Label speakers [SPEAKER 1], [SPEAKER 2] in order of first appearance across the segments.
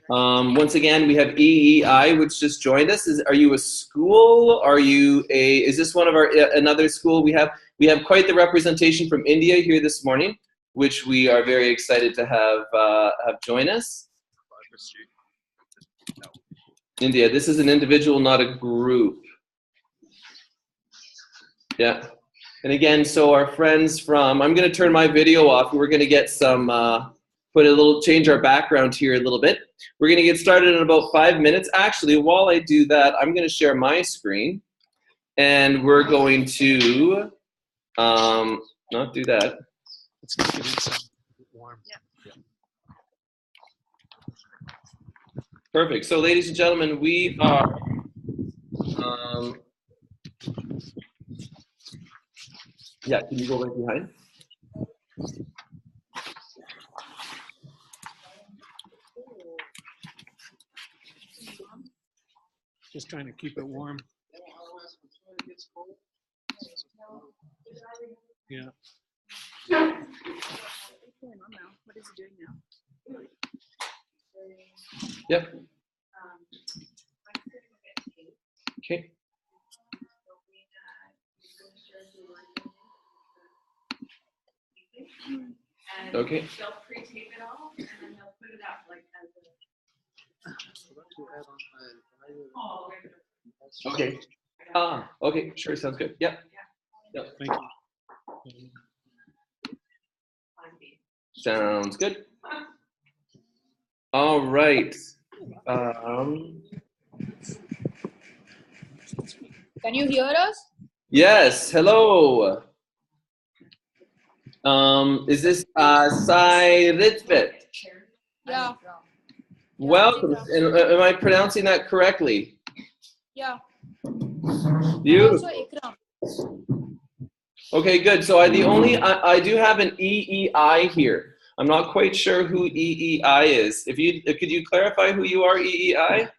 [SPEAKER 1] Once again, we have EEI, which just joined us. Are you a school? Is this one of another school? We have quite the representation from India here this morning, which we are very excited to have join us. India, this is an individual, not a group. Yeah. And again, so our friends from, I'm going to turn my video off. We're going to get some, change our background here a little bit. We're going to get started in about 5 minutes. Actually, while I do that, I'm going to share my screen. And we're going to not do that.
[SPEAKER 2] Let's get it some warm.
[SPEAKER 3] Yeah.
[SPEAKER 1] Perfect. So, ladies and gentlemen, we are yeah, can you go right behind?
[SPEAKER 2] Just trying to keep it warm. Yeah.
[SPEAKER 3] What is he doing now?
[SPEAKER 1] Yep. Okay. Okay.
[SPEAKER 3] They'll pre-tape it all, and then they'll put it out like as a.
[SPEAKER 1] Okay. Okay. Sure. Sounds good. Yep. Yep.
[SPEAKER 2] Thank you.
[SPEAKER 1] Sounds good. All right.
[SPEAKER 4] Can you hear us?
[SPEAKER 1] Yes. Hello. Is this Sai Ritvit?
[SPEAKER 4] Yeah.
[SPEAKER 1] Welcome. Am I pronouncing that correctly?
[SPEAKER 4] Yeah.
[SPEAKER 1] You?
[SPEAKER 4] Also Ikram.
[SPEAKER 1] Okay, good. So I do have an EEI here. I'm not quite sure who EEI is. Could you clarify who you are, EEI?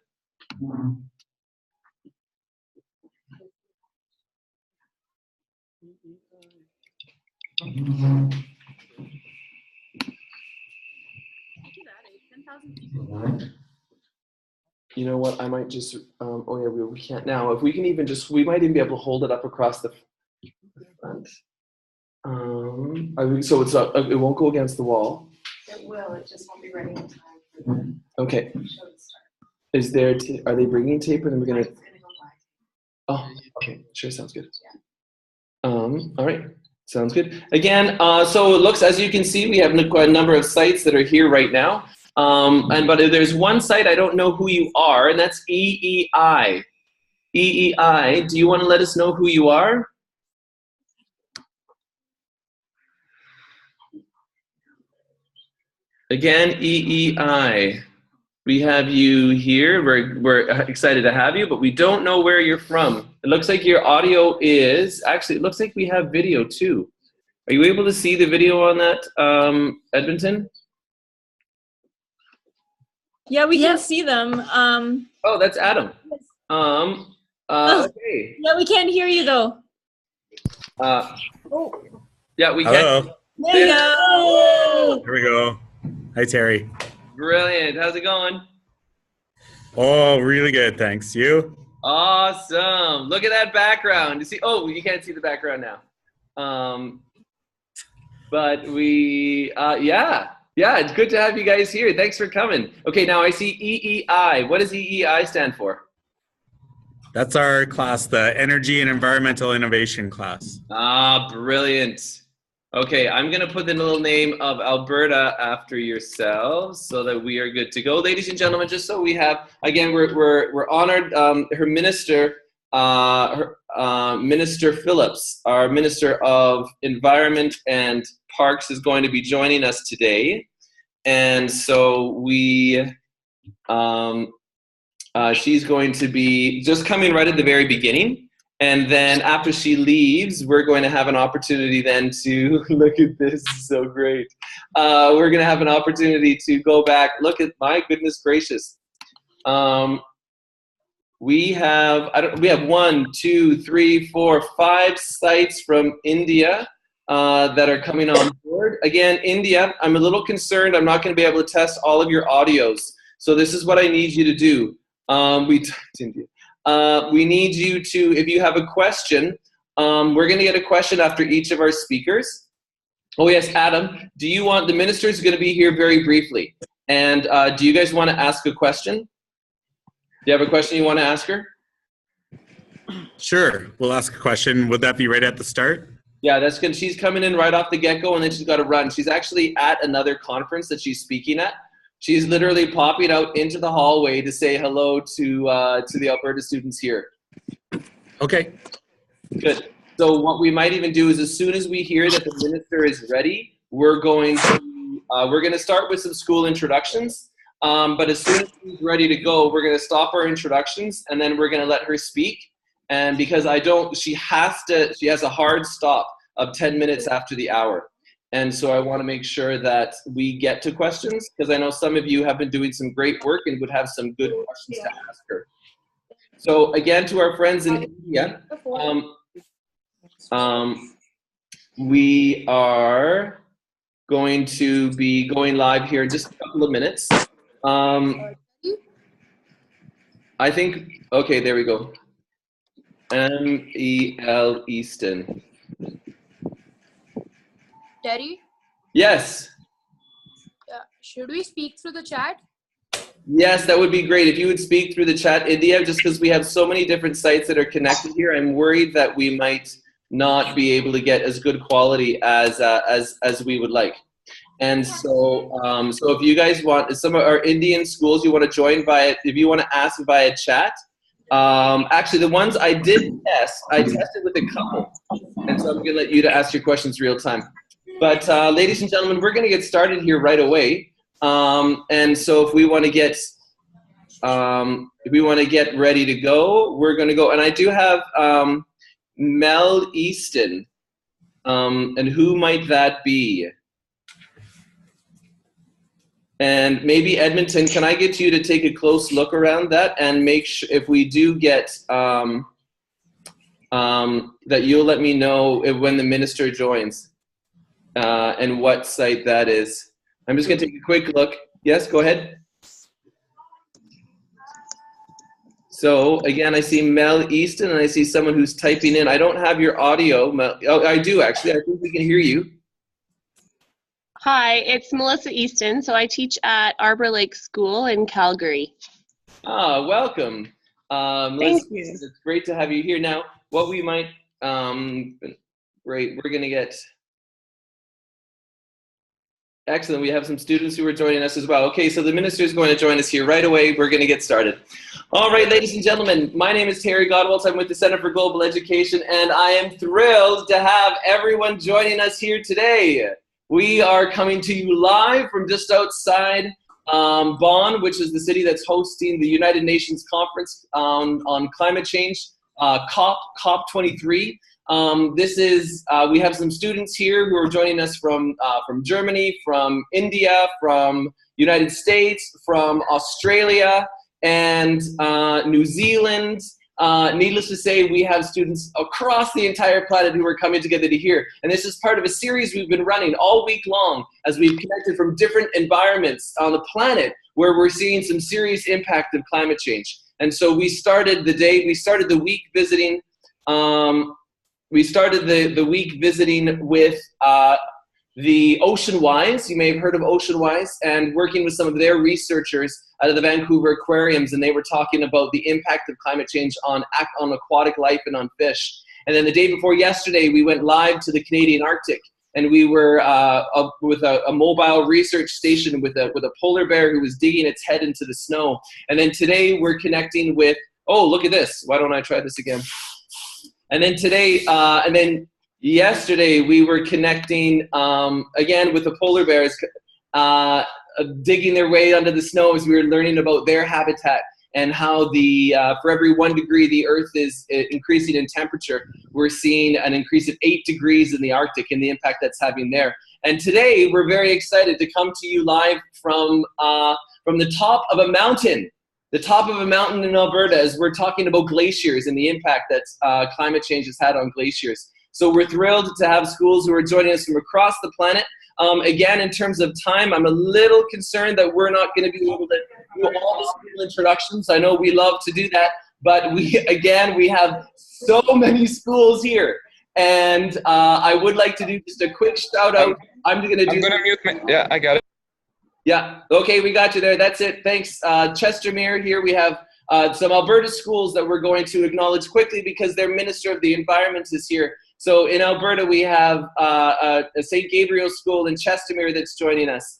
[SPEAKER 1] You know what? I might just. Oh yeah, we can't now. If we can even we might even be able to hold it up across the front. So it's up. It won't go against the wall.
[SPEAKER 3] It will. It just won't be ready in time for the
[SPEAKER 1] Okay.
[SPEAKER 3] show to start.
[SPEAKER 1] Is there? Are they bringing tape, or then we're gonna?
[SPEAKER 3] It's gonna go by.
[SPEAKER 1] Oh, okay. Sure, sounds good. All right. Sounds good. Again, so it looks, as you can see, we have a number of sites that are here right now. But there's one site I don't know who you are, and that's EEI. EEI, do you want to let us know who you are? Again, EEI. We have you here. We're excited to have you, but we don't know where you're from. It looks like your audio is, actually, it looks like we have video too. Are you able to see the video on that, Edmonton?
[SPEAKER 5] Yeah, we can see them.
[SPEAKER 1] Oh, that's Adam. Okay.
[SPEAKER 5] Yeah, we can't hear you though.
[SPEAKER 1] Yeah, we can.
[SPEAKER 6] Hello.
[SPEAKER 5] There you go.
[SPEAKER 6] Here we go. Hi, Terry.
[SPEAKER 1] Brilliant. How's it going?
[SPEAKER 6] Oh, really good. Thanks. You?
[SPEAKER 1] Awesome. Look at that background. You see? Oh, you can't see the background now. But yeah, it's good to have you guys here. Thanks for coming. Okay, now I see EEI. What does EEI stand for?
[SPEAKER 6] That's our class, the Energy and Environmental Innovation class.
[SPEAKER 1] Brilliant. Okay, I'm going to put the little name of Alberta after yourselves so that we are good to go. Ladies and gentlemen, just so we have, again, we're honored. Her minister, Minister Phillips, our Minister of Environment and Parks, is going to be joining us today. And so she's going to be just coming right at the very beginning. And then after she leaves, we're going to have an opportunity then to, look at this, so great. We're going to have an opportunity to go back, look at, my goodness gracious. We have 1, 2, 3, 4, 5 sites from India that are coming on board. Again, India, I'm a little concerned I'm not going to be able to test all of your audios. So this is what I need you to do. We need you to, if you have a question, we're going to get a question after each of our speakers. Oh yes, Adam, do you want, the minister is going to be here very briefly. And do you guys want to ask a question? Do you have a question you want to ask her?
[SPEAKER 6] Sure, we'll ask a question. Would that be right at the start?
[SPEAKER 1] Yeah, that's good. She's coming in right off the get-go, and then she's got to run. She's actually at another conference that she's speaking at. She's literally popping out into the hallway to say hello to the Alberta students here.
[SPEAKER 6] Okay.
[SPEAKER 1] Good. So what we might even do is, as soon as we hear that the minister is ready, we're going to start with some school introductions. But as soon as she's ready to go, we're going to stop our introductions, and then we're going to let her speak. And because she has a hard stop of 10 minutes after the hour. And so I want to make sure that we get to questions, because I know some of you have been doing some great work and would have some good questions to ask her. So again, to our friends in India, we are going to be going live here in just a couple of minutes. I think, okay, there we go. M-E-L Easton.
[SPEAKER 4] Terry?
[SPEAKER 1] Yes.
[SPEAKER 4] Yeah. Should we speak through the chat?
[SPEAKER 1] Yes, that would be great. If you would speak through the chat, India, just because we have so many different sites that are connected here, I'm worried that we might not be able to get as good quality as we would like. And so, so if you guys want, some of our Indian schools you want to join via, if you want to ask via chat, actually the ones I did test, I tested with a couple. And so I'm going to let you to ask your questions real time. But ladies and gentlemen, we're going to get started here right away. And so if we want to get ready to go, we're going to go. And I do have Mel Easton. And who might that be? And maybe Edmonton, can I get you to take a close look around that and make sure if we do get that you'll let me know when the minister joins and what site that is. I'm just going to take a quick look. Yes, go ahead. So again, I see Mel Easton and I see someone who's typing in. I don't have your audio. Mel, oh, I do actually. I think we can hear you.
[SPEAKER 7] Hi, it's Melissa Easton. So I teach at Arbor Lake School in Calgary.
[SPEAKER 1] Ah, welcome.
[SPEAKER 7] Thank you.
[SPEAKER 1] It's great to have you here. Now, what we might, great, we're going to get, excellent. We have some students who are joining us as well. Okay, so the minister is going to join us here right away. We're going to get started. All right, ladies and gentlemen, my name is Terry Godwalt. I'm with the Center for Global Education, and I am thrilled to have everyone joining us here today. We are coming to you live from just outside Bonn, which is the city that's hosting the United Nations Conference on climate change, COP23. This is, we have some students here who are joining us from Germany, from India, from United States, from Australia, and New Zealand. Needless to say, we have students across the entire planet who are coming together to hear. And this is part of a series we've been running all week long as we've connected from different environments on the planet where we're seeing some serious impact of climate change. And so we started the week visiting, with the Ocean Wise. You may have heard of Ocean Wise, and working with some of their researchers out of the Vancouver aquariums, and they were talking about the impact of climate change on aquatic life and on fish. And then the day before yesterday, we went live to the Canadian Arctic, and we were with a mobile research station with a polar bear who was digging its head into the snow. And then today we're connecting with, oh, look at this. Why don't I try this again? And then today, and then yesterday we were connecting again with the polar bears digging their way under the snow as we were learning about their habitat and how for every 1 degree the Earth is increasing in temperature, we're seeing an increase of 8 degrees in the Arctic and the impact that's having there. And today we're very excited to come to you live from the top of a mountain. The top of a mountain in Alberta, as we're talking about glaciers and the impact that climate change has had on glaciers. So we're thrilled to have schools who are joining us from across the planet. Again, in terms of time, I'm a little concerned that we're not going to be able to do all the school introductions. I know we love to do that, but we have so many schools here. And I would like to do just a quick shout out. I'm going to
[SPEAKER 8] mute my, yeah, I got it.
[SPEAKER 1] Yeah, okay, we got you there. That's it. Thanks. Chestermere here. We have some Alberta schools that we're going to acknowledge quickly because their Minister of the Environment is here. So in Alberta, we have a St. Gabriel School in Chestermere that's joining us.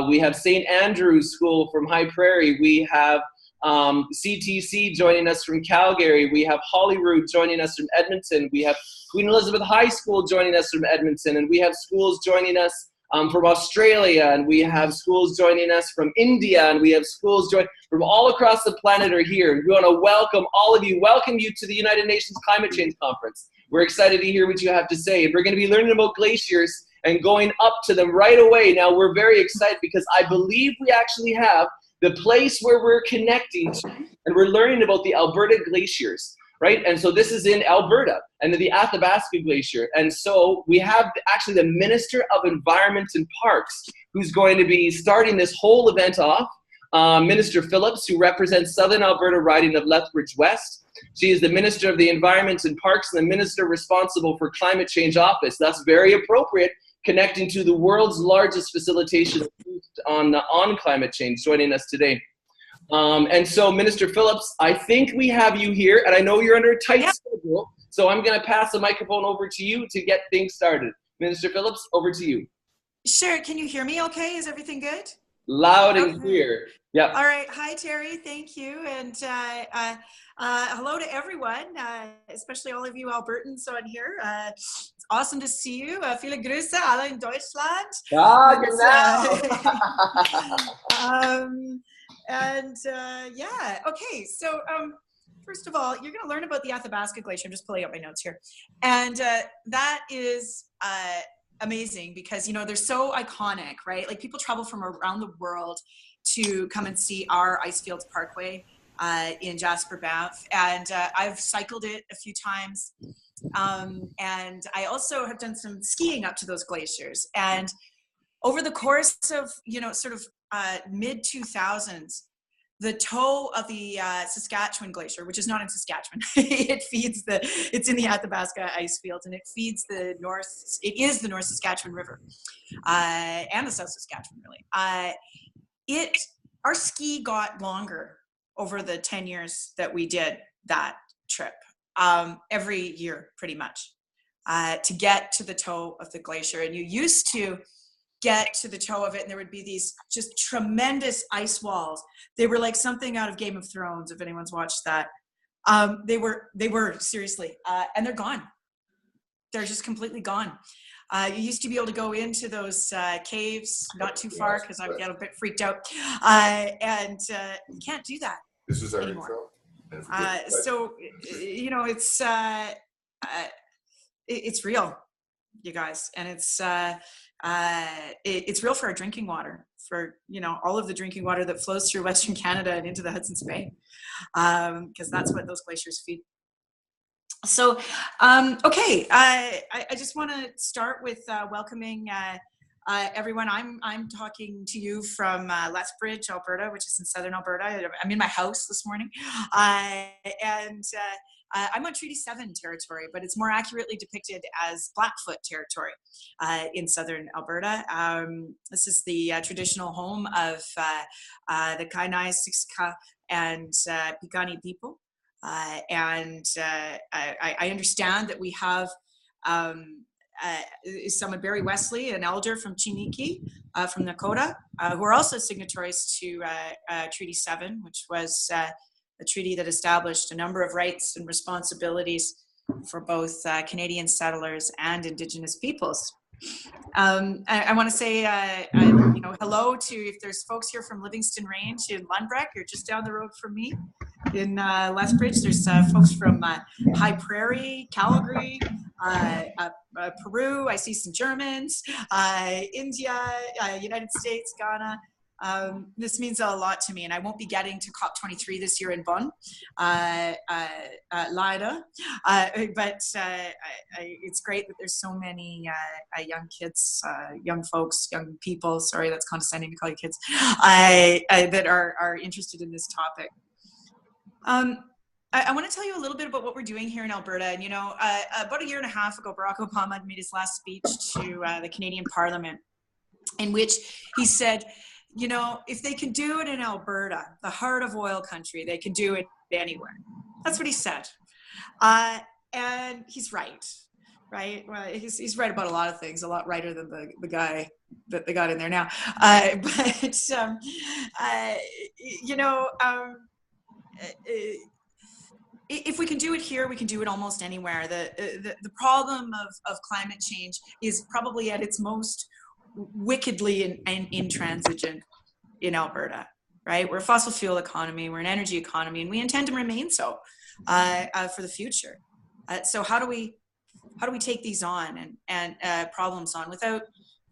[SPEAKER 1] We have St. Andrew's School from High Prairie. We have CTC joining us from Calgary. We have Holyrood joining us from Edmonton. We have Queen Elizabeth High School joining us from Edmonton. And we have schools joining us from Australia. And we have schools joining us from India. And we have schools joining from all across the planet are here. And we want to welcome all of you, welcome you to the United Nations Climate Change Conference. We're excited to hear what you have to say. And we're going to be learning about glaciers and going up to them right away. Now, we're very excited because I believe we actually have the place where we're connecting to, and we're learning about the Alberta glaciers, right? And so this is in Alberta, and the Athabasca Glacier. And so we have actually the Minister of Environment and Parks who's going to be starting this whole event off, Minister Phillips, who represents Southern Alberta riding of Lethbridge West. She is the Minister of the Environment and Parks and the Minister responsible for Climate Change Office. That's very appropriate, connecting to the world's largest facilitation on climate change, joining us today. And so, Minister Phillips, I think we have you here, and I know you're under a tight schedule, so I'm going to pass the microphone over to you to get things started. Minister Phillips, over to you.
[SPEAKER 9] Sure. Can you hear me okay? Is everything good?
[SPEAKER 1] Loud and clear. Yeah.
[SPEAKER 9] All right. Hi, Terry. Thank you. And hello to everyone, especially all of you Albertans on here. It's awesome to see you. Viele Grüße alle in Deutschland.
[SPEAKER 1] Ah, genau.
[SPEAKER 9] Yeah. Okay. So first of all, you're going to learn about the Athabasca Glacier. I'm just pulling up my notes here. And that is amazing because, you know, they're so iconic, right? Like people travel from around the world to come and see our Icefields Parkway in Jasper, Banff. And I've cycled it a few times. And I also have done some skiing up to those glaciers. And over the course of, you know, sort of mid 2000s, the toe of the Saskatchewan Glacier, which is not in Saskatchewan, it's in the Athabasca ice fields, and it feeds it is the North Saskatchewan River, and the South Saskatchewan, really. Our ski got longer over the 10 years that we did that trip, every year, pretty much, to get to the toe of the glacier. And you used to get to the toe of it, and there would be these just tremendous ice walls. They were like something out of Game of Thrones, if anyone's watched that. They were seriously, and they're gone. They're just completely gone. You used to be able to go into those caves, not too far, because I get a bit freaked out, and you can't do that anymore. So, you know, it's real, you guys, and it's real for our drinking water, for, you know, all of the drinking water that flows through Western Canada and into the Hudson's Bay, because that's what those glaciers feed. So, okay, I just want to start with welcoming everyone. I'm talking to you from Lethbridge, Alberta, which is in Southern Alberta. I'm in my house this morning, and I'm on Treaty 7 territory, but it's more accurately depicted as Blackfoot territory in Southern Alberta. This is the traditional home of the Kainai, Siksika, and Piikani people. And I understand that we have someone, Barry Wesley, an elder from Chiniki, from Nakota, who are also signatories to Treaty 7, which was a treaty that established a number of rights and responsibilities for both Canadian settlers and Indigenous peoples. I want to say, you know, hello to, if there's folks here from Livingston Range in Lundbreck, you're just down the road from me in Lethbridge. There's folks from High Prairie, Calgary, Peru. I see some Germans, India, United States, Ghana, This means a lot to me, and I won't be getting to COP23 this year in Bonn, leider. But it's great that there's so many young kids, young folks, young people. Sorry, that's condescending to call you kids. That are interested in this topic. I want to tell you a little bit about what we're doing here in Alberta. And about a year and a half ago, Barack Obama made his last speech to the Canadian Parliament, in which he said, if they can do it in Alberta, the heart of oil country, they can do it anywhere. That's what he said. And he's right, right? Well, he's right about a lot of things, a lot righter than the guy that they got in there now. If we can do it here, we can do it almost anywhere. The problem of climate change is probably at its most wickedly intransigent in Alberta, right? We're a fossil fuel economy, we're an energy economy, and we intend to remain so for the future. So how do we take these on and problems on without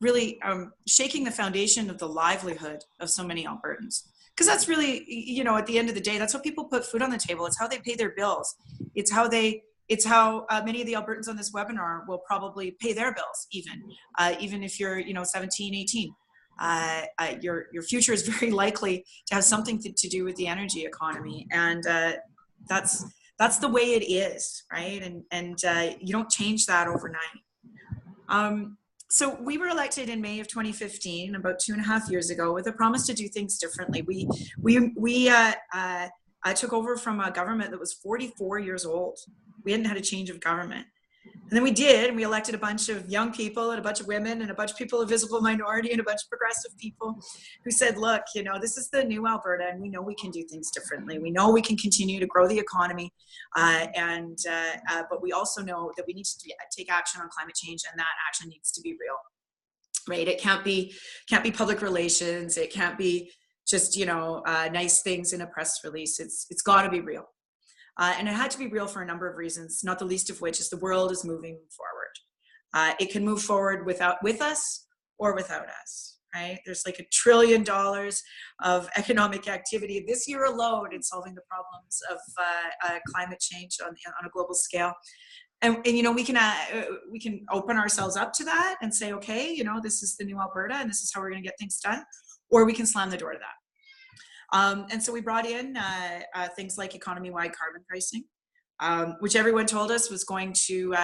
[SPEAKER 9] really shaking the foundation of the livelihood of so many Albertans? Because that's really, at the end of the day, that's how people put food on the table. It's how they pay their bills. It's how many of the Albertans on this webinar will probably pay their bills, even if you're, 17, 18. Your future is very likely to have something to do with the energy economy. And that's the way it is, right? And you don't change that overnight. So we were elected in May of 2015, about 2.5 years ago, with a promise to do things differently. I took over from a government that was 44 years old. We hadn't had a change of government. And then we did, and we elected a bunch of young people and a bunch of women and a bunch of people of visible minority and a bunch of progressive people who said, look, this is the new Alberta, and we know we can do things differently. We know we can continue to grow the economy, but we also know that we need to take action on climate change, and that action needs to be real, right? It can't be public relations. It can't be just, nice things in a press release. It's got to be real. And it had to be real for a number of reasons, not the least of which is the world is moving forward. It can move forward with us or without us, right? There's like $1 trillion of economic activity this year alone in solving the problems of climate change on a global scale. And we can open ourselves up to that and say, okay, this is the new Alberta and this is how we're going to get things done, or we can slam the door to that. And so we brought in things like economy-wide carbon pricing, which everyone told us was going to,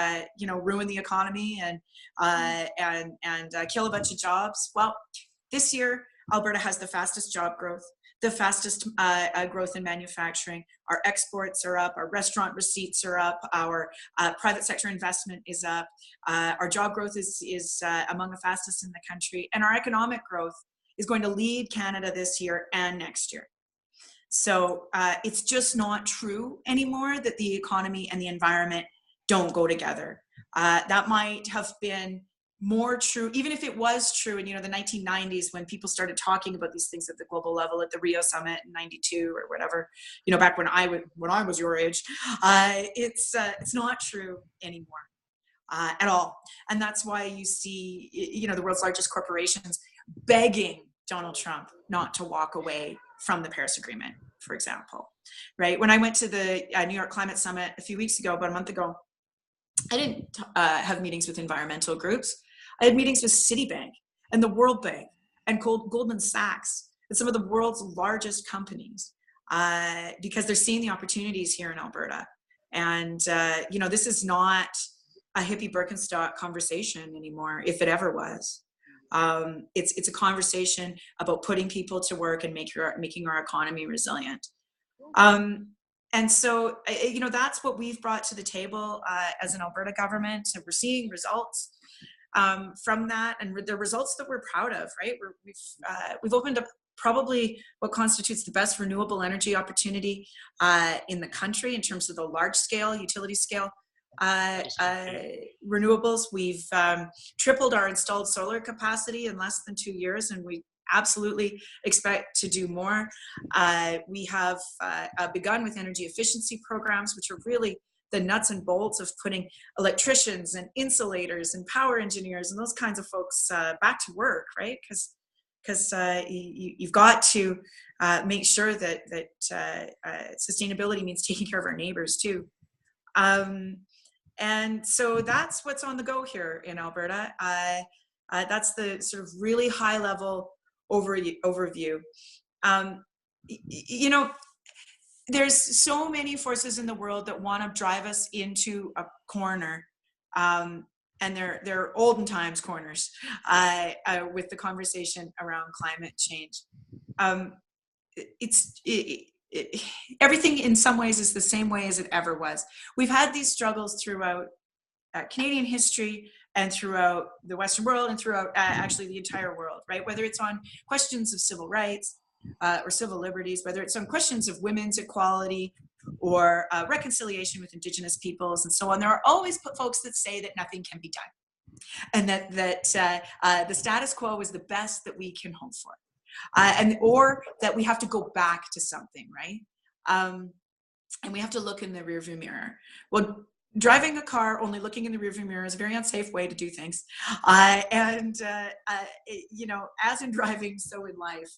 [SPEAKER 9] ruin the economy and kill a bunch of jobs. Well, this year, Alberta has the fastest job growth, the fastest growth in manufacturing. Our exports are up, our restaurant receipts are up, our private sector investment is up, our job growth is among the fastest in the country, and our economic growth is going to lead Canada this year and next year. So it's just not true anymore that the economy and the environment don't go together. That might have been more true, even if it was true in the 1990s when people started talking about these things at the global level at the Rio Summit in '92 or whatever. Back when I was your age, it's not true anymore at all. And that's why you see the world's largest corporations begging Donald Trump not to walk away from the Paris Agreement, for example, right? When I went to the New York Climate Summit a few weeks ago, about a month ago, I didn't have meetings with environmental groups. I had meetings with Citibank and the World Bank and Goldman Sachs and some of the world's largest companies because they're seeing the opportunities here in Alberta. And, this is not a hippie Birkenstock conversation anymore, if it ever was. It's a conversation about putting people to work and making our economy resilient. And so, that's what we've brought to the table as an Alberta government. And we're seeing results from that, and the results that we're proud of, right? We've opened up probably what constitutes the best renewable energy opportunity in the country in terms of the large scale, utility scale renewables. We've tripled our installed solar capacity in less than 2 years, and we absolutely expect to do more. We have begun with energy efficiency programs, which are really the nuts and bolts of putting electricians and insulators and power engineers and those kinds of folks back to work, right? Because because you've got to make sure that sustainability means taking care of our neighbors too. And so that's what's on the go here in Alberta. That's the sort of really high level overview. You know, there's so many forces in the world that want to drive us into a corner. And they're olden times corners with the conversation around climate change. Everything in some ways is the same way as it ever was. We've had these struggles throughout Canadian history and throughout the Western world and throughout actually the entire world, right? Whether it's on questions of civil rights or civil liberties, whether it's on questions of women's equality or reconciliation with Indigenous peoples and so on, there are always folks that say that nothing can be done and that the status quo is the best that we can hope for. Or that we have to go back to something, right? And we have to look in the rearview mirror. Well, driving a car only looking in the rearview mirror is a very unsafe way to do things. You know, as in driving, so in life,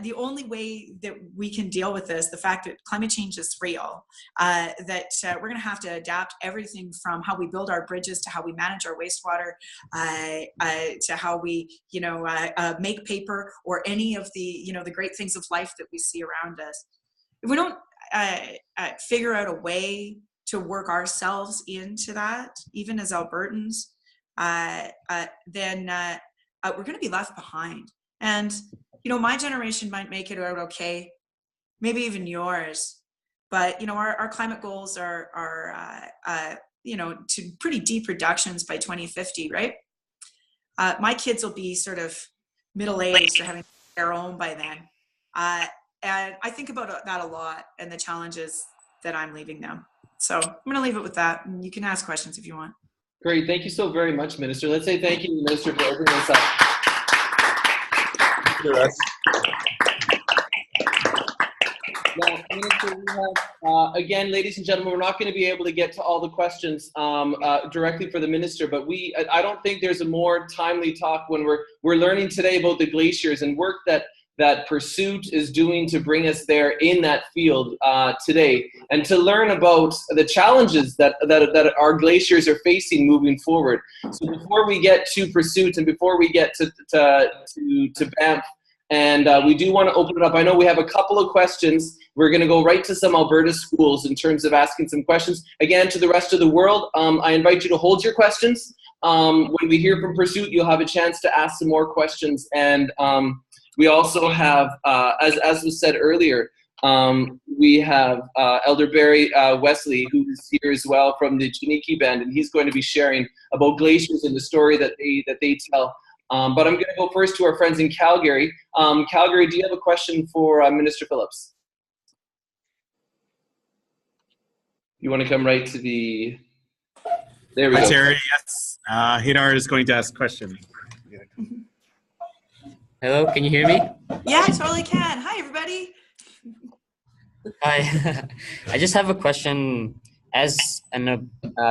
[SPEAKER 9] the only way that we can deal with this, the fact that climate change is real, that we're going to have to adapt everything from how we build our bridges to how we manage our wastewater, to how we, you know, make paper or any of the, you know, the great things of life that we see around us. If we don't figure out a way to work ourselves into that, even as Albertans, then we're going to be left behind. And you know, my generation might make it out okay, maybe even yours, but you know, our climate goals are you know, to pretty deep reductions by 2050, right? My kids will be sort of middle-aged or having their own by then, and I think about that a lot and the challenges that I'm leaving them. So I'm going to leave it with that, and you can ask questions if you want.
[SPEAKER 1] Great, thank you so very much, Minister. Let's say thank you, Minister, for opening us up. Now, Minister, we have, again, ladies and gentlemen, we're not going to be able to get to all the questions directly for the Minister, but I don't think there's a more timely talk when we're learning today about the glaciers and work that Pursuit is doing to bring us there in that field today, and to learn about the challenges that our glaciers are facing moving forward. So before we get to Pursuit and before we get to Banff, and we do want to open it up. I know we have a couple of questions. We're going to go right to some Alberta schools in terms of asking some questions. Again, to the rest of the world, I invite you to hold your questions. When we hear from Pursuit, you'll have a chance to ask some more questions. And we also have, as was said earlier, we have Elder Barry Wesley, who is here as well from the Chiniki Band, and he's going to be sharing about glaciers and the story that they tell. But I'm going to go first to our friends in Calgary. Calgary, do you have a question for Minister Phillips? You want to come right to the... There we go.
[SPEAKER 6] Terry, yes. Hadar is going to ask a question.
[SPEAKER 8] Hello, can you hear me?
[SPEAKER 9] Yeah, I totally can. Hi, everybody.
[SPEAKER 8] Hi. I just have a question. As a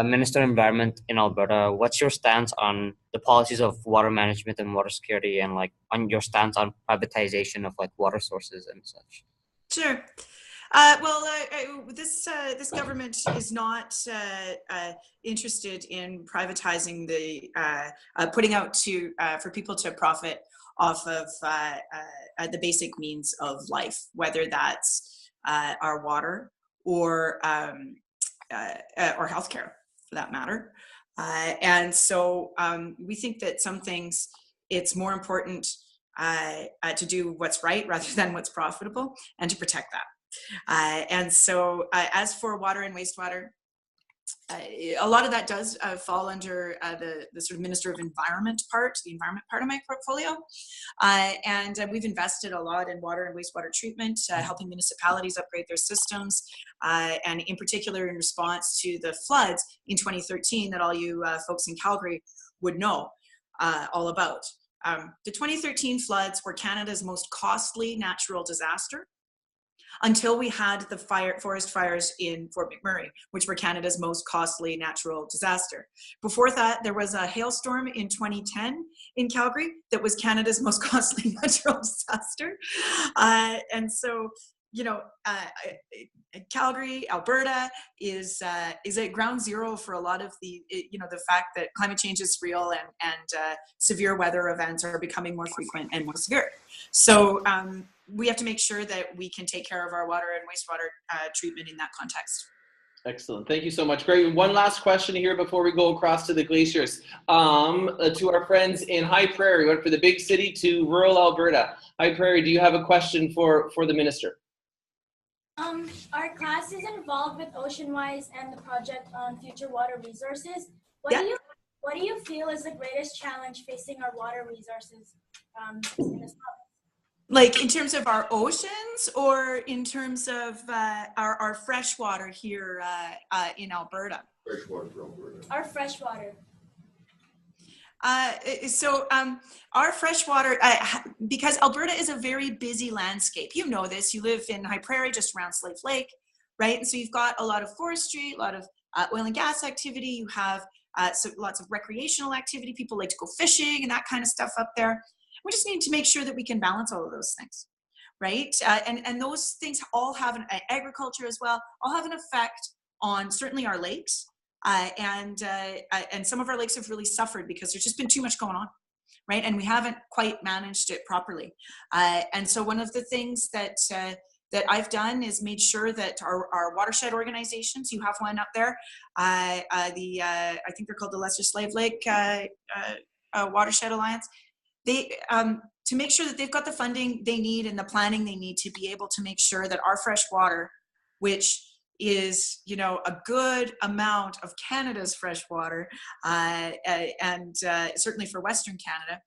[SPEAKER 8] Minister of Environment in Alberta, what's your stance on the policies of water management and water security, and like on your stance on privatization of like water sources and such?
[SPEAKER 9] Sure. This government is not interested in privatizing the putting out for people to profit off of the basic means of life, whether that's our water or healthcare, for that matter. And so we think that some things it's more important to do what's right rather than what's profitable, and to protect that. And so as for water and wastewater, a lot of that does fall under the sort of Minister of Environment part, the environment part of my portfolio. And we've invested a lot in water and wastewater treatment, helping municipalities upgrade their systems, and in particular in response to the floods in 2013 that all you folks in Calgary would know all about. The 2013 floods were Canada's most costly natural disaster. until we had the forest fires in Fort McMurray, which were Canada's most costly natural disaster. Before that, there was a hailstorm in 2010 in Calgary that was Canada's most costly natural disaster. And so, you know, Calgary, Alberta is at ground zero for a lot of the, you know, the fact that climate change is real and severe weather events are becoming more frequent and more severe. So we have to make sure that we can take care of our water and wastewater treatment in that context.
[SPEAKER 1] Excellent. Thank you so much. Great. One last question here before we go across to the glaciers. To our friends in High Prairie, went from the big city to rural Alberta. High Prairie, do you have a question for the minister?
[SPEAKER 10] Our class is involved with OceanWise and the project on future water resources. What do you feel is the greatest challenge facing our water resources in this province?
[SPEAKER 9] Like in terms of our oceans or in terms of our fresh water here in Alberta?
[SPEAKER 11] Freshwater for Alberta.
[SPEAKER 10] Our fresh water.
[SPEAKER 9] Our freshwater, because Alberta is a very busy landscape. You know this, you live in High Prairie, just around Slave Lake, right? And so you've got a lot of forestry, a lot of oil and gas activity. You have lots of recreational activity. People like to go fishing and that kind of stuff up there. We just need to make sure that we can balance all of those things, right? And those things all have agriculture as well, all have an effect on certainly our lakes. And some of our lakes have really suffered because there's just been too much going on, right? And we haven't quite managed it properly. And so one of the things that I've done is made sure that our watershed organizations, you have one up there, I think they're called the Lesser Slave Lake Watershed Alliance, they to make sure that they've got the funding they need and the planning they need to be able to make sure that our fresh water, which is, you know, a good amount of Canada's fresh water, and certainly for Western Canada,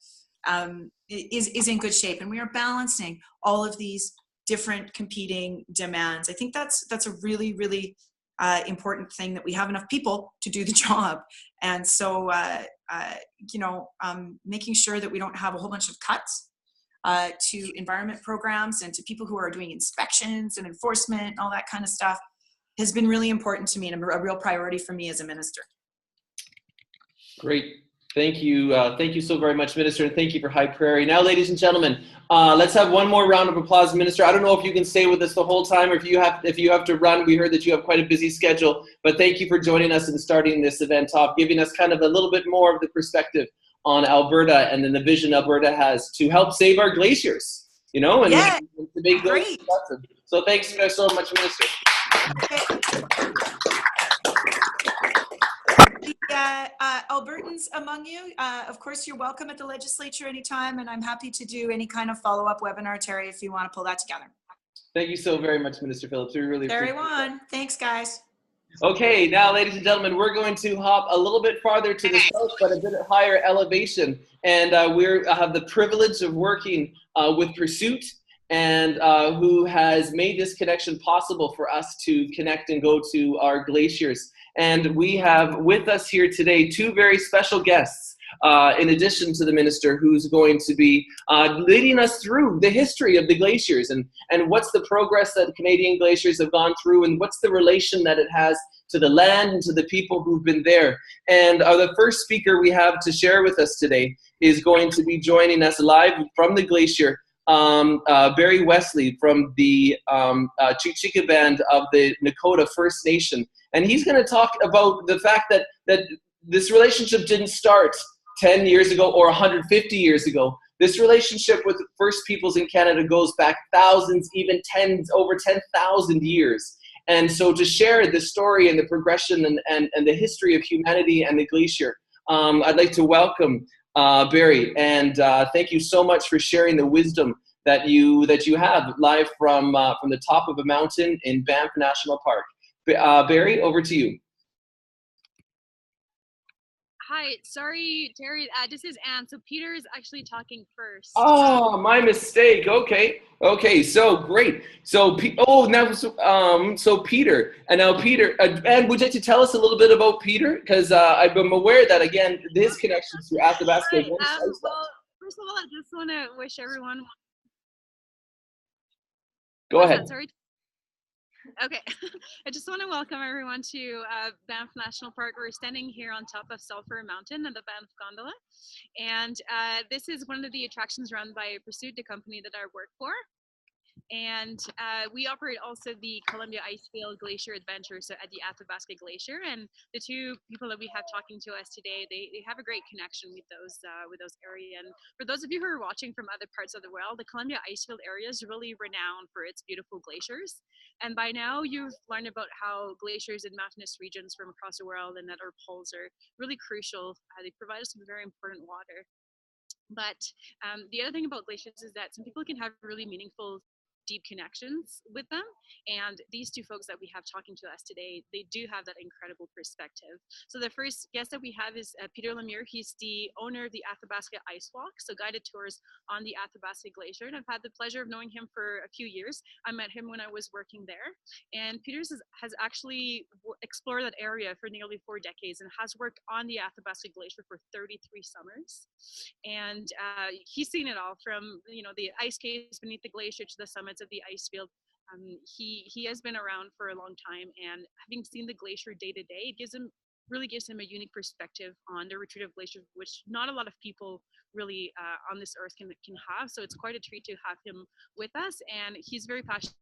[SPEAKER 9] is in good shape. And we are balancing all of these different competing demands. I think that's a really, really important thing, that we have enough people to do the job. And so, you know, making sure that we don't have a whole bunch of cuts to environment programs and to people who are doing inspections and enforcement, all that kind of stuff, has been really important to me and a real priority for me as a minister.
[SPEAKER 1] Great. Thank you. Thank you so very much, Minister, and thank you for High Prairie. Now, ladies and gentlemen, let's have one more round of applause, Minister. I don't know if you can stay with us the whole time, or if you have to run. We heard that you have quite a busy schedule, but thank you for joining us and starting this event off, giving us kind of a little bit more of the perspective on Alberta and then the vision Alberta has to help save our glaciers, you know, and
[SPEAKER 9] yeah,
[SPEAKER 1] to make those
[SPEAKER 9] great.
[SPEAKER 1] So thanks so much, Minister.
[SPEAKER 9] Albertans among you, of course, you're welcome at the legislature anytime, and I'm happy to do any kind of follow-up webinar, Terry, if you want to pull that together.
[SPEAKER 1] Thank you so very much, Minister Phillips. We really
[SPEAKER 9] Terry
[SPEAKER 1] appreciate
[SPEAKER 9] won. Thanks, guys.
[SPEAKER 1] Okay, now, ladies and gentlemen, we're going to hop a little bit farther to the south, but a bit higher elevation, and we have the privilege of working with Pursuit, and who has made this connection possible for us to connect and go to our glaciers. And we have with us here today two very special guests, in addition to the minister, who's going to be leading us through the history of the glaciers and what's the progress that Canadian glaciers have gone through, and what's the relation that it has to the land and to the people who've been there. And the first speaker we have to share with us today is going to be joining us live from the glacier, Barry Wesley from the Chichika Band of the Nakota First Nation. And he's going to talk about the fact that this relationship didn't start 10 years ago or 150 years ago. This relationship with First Peoples in Canada goes back thousands, even over 10,000 years. And so to share the story and the progression and the history of humanity and the glacier, I'd like to welcome Barry, and thank you so much for sharing the wisdom that you have live from the top of a mountain in Banff National Park. Barry, over to you.
[SPEAKER 12] Hi, sorry, Terry. This is Anne. So Peter is actually talking first.
[SPEAKER 1] Oh, my mistake. Okay. So great. So so Peter, and now Peter. Anne, would you like to tell us a little bit about Peter? Because I'm aware that again his connections to Athabasca.
[SPEAKER 12] Well, first of all, I just want to wish everyone.
[SPEAKER 1] Go ahead.
[SPEAKER 12] Sorry. Okay, I just want to welcome everyone to Banff National Park. We're standing here on top of Sulphur Mountain and the Banff Gondola. And this is one of the attractions run by Pursuit, the company that I work for. And we operate also the Columbia Icefield Glacier Adventure, so at the Athabasca Glacier. And the two people that we have talking to us today, they have a great connection with those areas. And for those of you who are watching from other parts of the world, the Columbia Icefield area is really renowned for its beautiful glaciers. And by now you've learned about how glaciers in mountainous regions from across the world and at our poles are really crucial. They provide us with very important water. But the other thing about glaciers is that some people can have really meaningful deep connections with them, and these two folks that we have talking to us today, they do have that incredible perspective. So the first guest that we have is Peter Lemieux. He's the owner of the Athabasca Ice Walk, so guided tours on the Athabasca Glacier, and I've had the pleasure of knowing him for a few years. I met him when I was working there, and Peters has actually explored that area for nearly 4 decades and has worked on the Athabasca Glacier for 33 summers. And he's seen it all from, you know, the ice caves beneath the glacier to the summits of the ice field. He has been around for a long time, and having seen the glacier day to day, it really gives him a unique perspective on the retreat of glaciers, which not a lot of people really on this earth can have. So it's quite a treat to have him with us, and he's very passionate.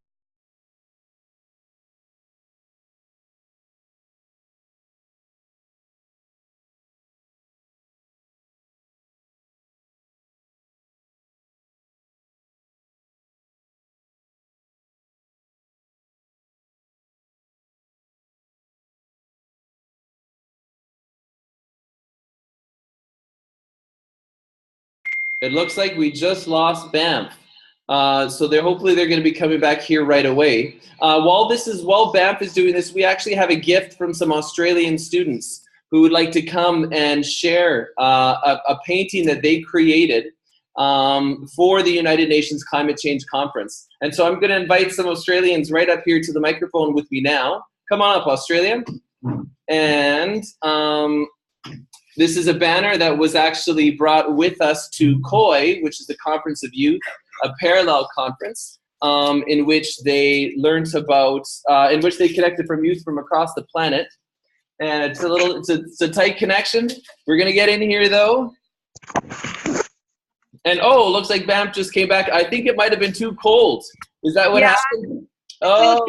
[SPEAKER 1] It looks like we just lost Banff. So hopefully they're going to be coming back here right away. While Banff is doing this, we actually have a gift from some Australian students who would like to come and share a painting that they created for the United Nations Climate Change Conference. And so I'm going to invite some Australians right up here to the microphone with me now. Come on up, Australia. And this is a banner that was actually brought with us to COI, which is the Conference of Youth, a parallel conference in which they learned about, in which they connected from youth from across the planet. And it's a tight connection. We're gonna get in here though. And oh, looks like Banff just came back. I think it might have been too cold. Is that what happened? Oh.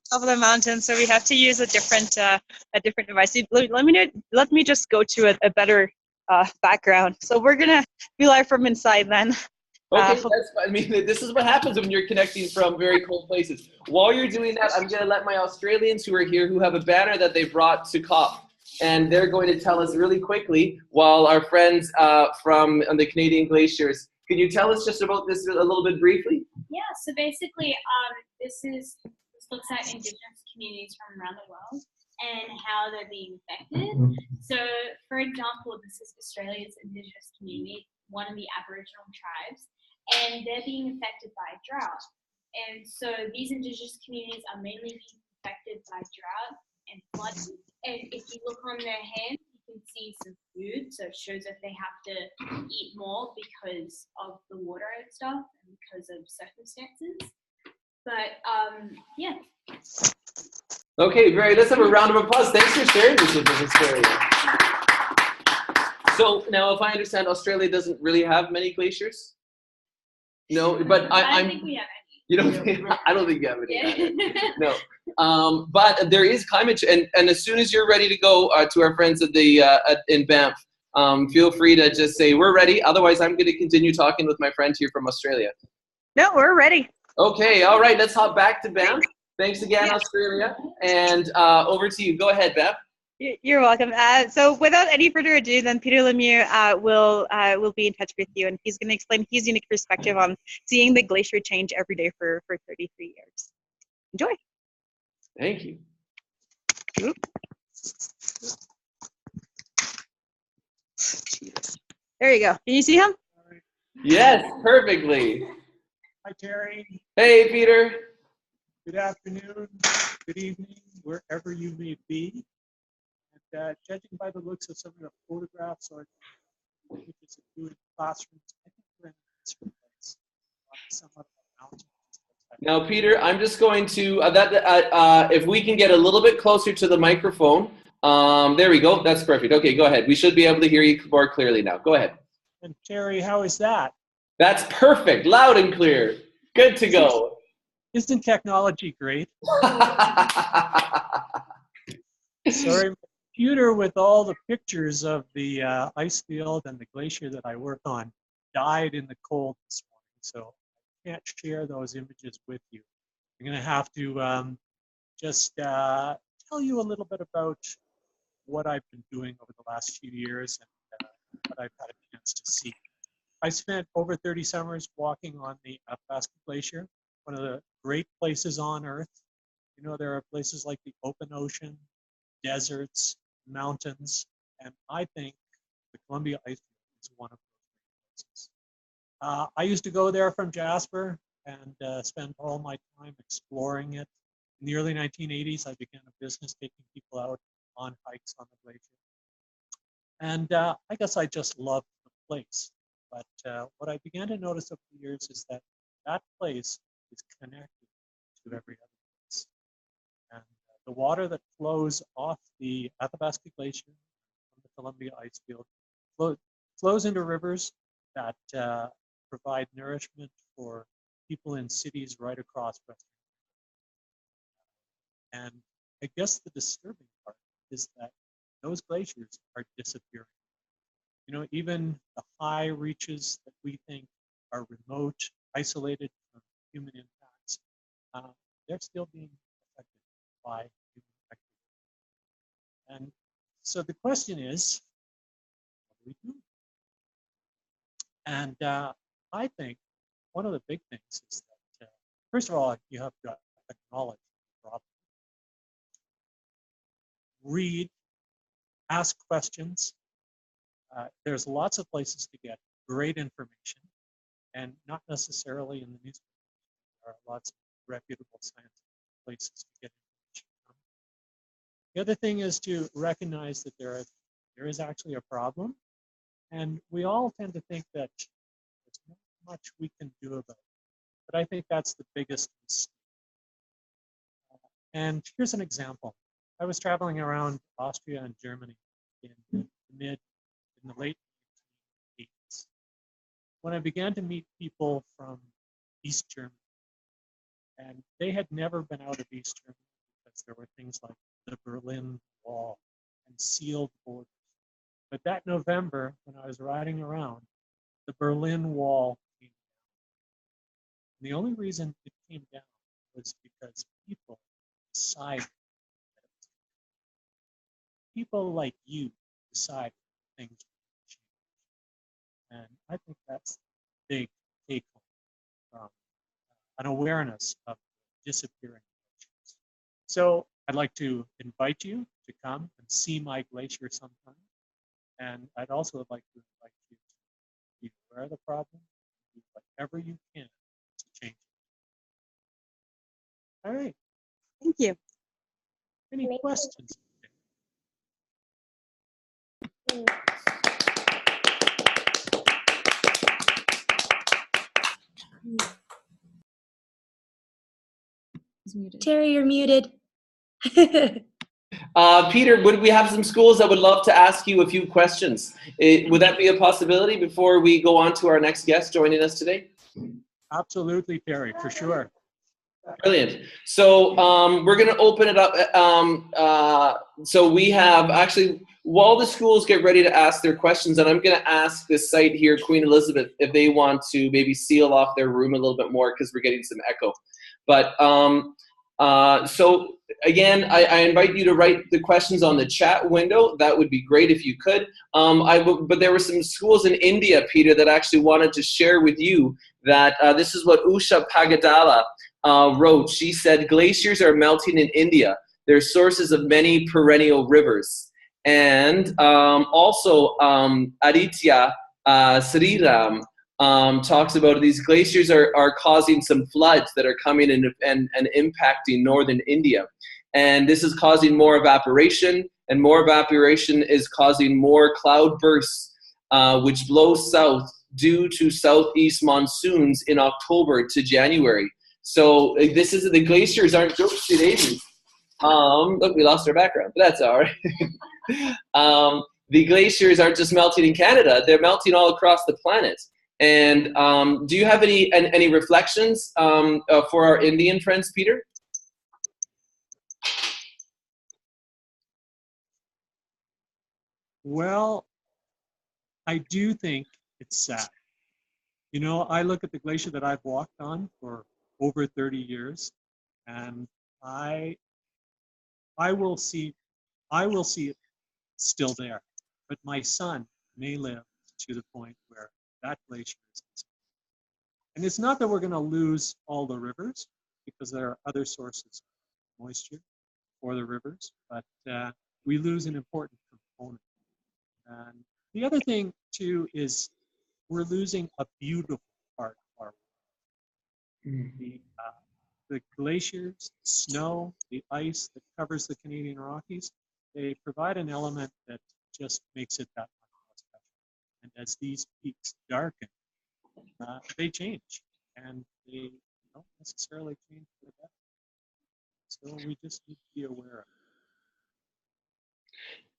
[SPEAKER 11] Top of the mountain, so we have to use a different device. Let me just go to a better background. So we're gonna be live from inside then.
[SPEAKER 1] Okay, that's fine. I mean, this is what happens when you're connecting from very cold places. While you're doing that, I'm gonna let my Australians who are here, who have a banner that they brought to COP, and they're going to tell us really quickly, while our friends from the Canadian Glaciers, can you tell us just about this a little bit briefly?
[SPEAKER 13] Yeah, so basically, this looks at Indigenous communities from around the world and how they're being affected. So, for example, this is Australia's Indigenous community, one of the Aboriginal tribes, and they're being affected by drought. And so these Indigenous communities are mainly being affected by drought and flooding. And if you look on their hands, you can see some food, so it shows that they have to eat more because of the water and stuff, and because of circumstances. But yeah.
[SPEAKER 1] Okay, great. Let's have a round of applause. Thanks for sharing this with us, Australia. So now, if I understand, Australia doesn't really have many glaciers. No, but
[SPEAKER 13] I don't think we have any.
[SPEAKER 1] You don't think? I don't think you have any. Yeah. No. But there is climate change, and as soon as you're ready to go to our friends at the in Banff, feel free to just say we're ready. Otherwise, I'm going to continue talking with my friend here from Australia.
[SPEAKER 11] No, we're ready.
[SPEAKER 1] Okay, all right, let's hop back to Banff. Thanks again, Australia. And over to you. Go ahead, Beth.
[SPEAKER 11] You're welcome. So without any further ado, then Peter Lemieux will be in touch with you, and he's going to explain his unique perspective on seeing the glacier change every day for 33 years. Enjoy.
[SPEAKER 1] Thank you.
[SPEAKER 11] Oop. There you go. Can you see him?
[SPEAKER 1] Yes, perfectly.
[SPEAKER 2] Hi, Terry.
[SPEAKER 1] Hey, Peter.
[SPEAKER 2] Good afternoon, good evening, wherever you may be. And judging by the looks of some of the photographs or images of you in classrooms, I think we're in a nice place. Somewhat of a mountain.
[SPEAKER 1] Now, Peter, I'm just going to, if we can get a little bit closer to the microphone. There we go. That's perfect. Okay, go ahead. We should be able to hear you more clearly now. Go ahead.
[SPEAKER 2] And Terry, how is that?
[SPEAKER 1] That's perfect. Loud and clear. Good to go.
[SPEAKER 2] Isn't technology great? Sorry, my computer with all the pictures of the ice field and the glacier that I work on died in the cold this morning, so I can't share those images with you. I'm going to have to just tell you a little bit about what I've been doing over the last few years and what I've had a chance to see. I spent over 30 summers walking on the Athabasca Glacier, one of the great places on Earth. You know, there are places like the open ocean, deserts, mountains, and I think the Columbia Ice Field is one of those great places. I used to go there from Jasper and spend all my time exploring it. In the early 1980s, I began a business taking people out on hikes on the glacier. And I guess I just loved the place. But what I began to notice over the years is that that place is connected to every other place. And the water that flows off the Athabasca Glacier from the Columbia Ice Field flows into rivers that provide nourishment for people in cities right across Western Canada. And I guess the disturbing part is that those glaciers are disappearing. You know, even the high reaches that we think are remote, isolated from human impacts, they're still being affected by human activity. And so the question is, what do we do? And I think one of the big things is that, first of all, you have to acknowledge the problem. Read, ask questions. There's lots of places to get great information, and not necessarily in the newspaper. There are lots of reputable scientific places to get information from. The other thing is to recognize that there is actually a problem, and we all tend to think that there's not much we can do about it. But I think that's the biggest mistake. And here's an example. I was traveling around Austria and Germany in the late 1980s, when I began to meet people from East Germany. And they had never been out of East Germany because there were things like the Berlin Wall and sealed borders. But that November, when I was riding around, the Berlin Wall came down. And the only reason it came down was because people decided that it was people like you decide things would change. And I think that's a big take home from an awareness of disappearing glaciers. So I'd like to invite you to come and see my glacier sometime. And I'd also like to invite you to be aware of the problem and do whatever you can to change it. All right.
[SPEAKER 11] Thank you.
[SPEAKER 2] Any questions?
[SPEAKER 5] Terry, you're muted.
[SPEAKER 1] Peter, would we have some schools that would love to ask you a few questions? Would that be a possibility before we go on to our next guest joining us today?
[SPEAKER 2] Absolutely, Terry, for sure.
[SPEAKER 1] Brilliant. So we're going to open it up. So we have actually, while the schools get ready to ask their questions, and I'm going to ask this site here, Queen Elizabeth, if they want to maybe seal off their room a little bit more because we're getting some echo. But so again, I invite you to write the questions on the chat window. That would be great if you could. But there were some schools in India, Peter, that actually wanted to share with you that this is what Usha Pagadala wrote. She said, glaciers are melting in India. They're sources of many perennial rivers. And also Aditya Sriram talks about these glaciers are causing some floods that are coming in and impacting northern India. And this is causing more evaporation, and more evaporation is causing more cloud bursts, which blow south due to southeast monsoons in October to January. So this is the glaciers aren't oopsie daisies. Look, we lost our background, but that's all right. The glaciers aren't just melting in Canada; they're melting all across the planet. And do you have any reflections for our Indian friends, Peter?
[SPEAKER 2] Well, I do think it's sad. You know, I look at the glacier that I've walked on for over 30 years, and I will see it still there. But my son may live to the point where that glacier is. And it's not that we're going to lose all the rivers, because there are other sources of moisture for the rivers, but we lose an important component. And the other thing too is we're losing a beautiful part of our world. The glaciers, the snow, the ice that covers the Canadian Rockies, they provide an element that just makes it that much more special. And as these peaks darken, they change, and they don't necessarily change for the better. So we just need to be aware of it.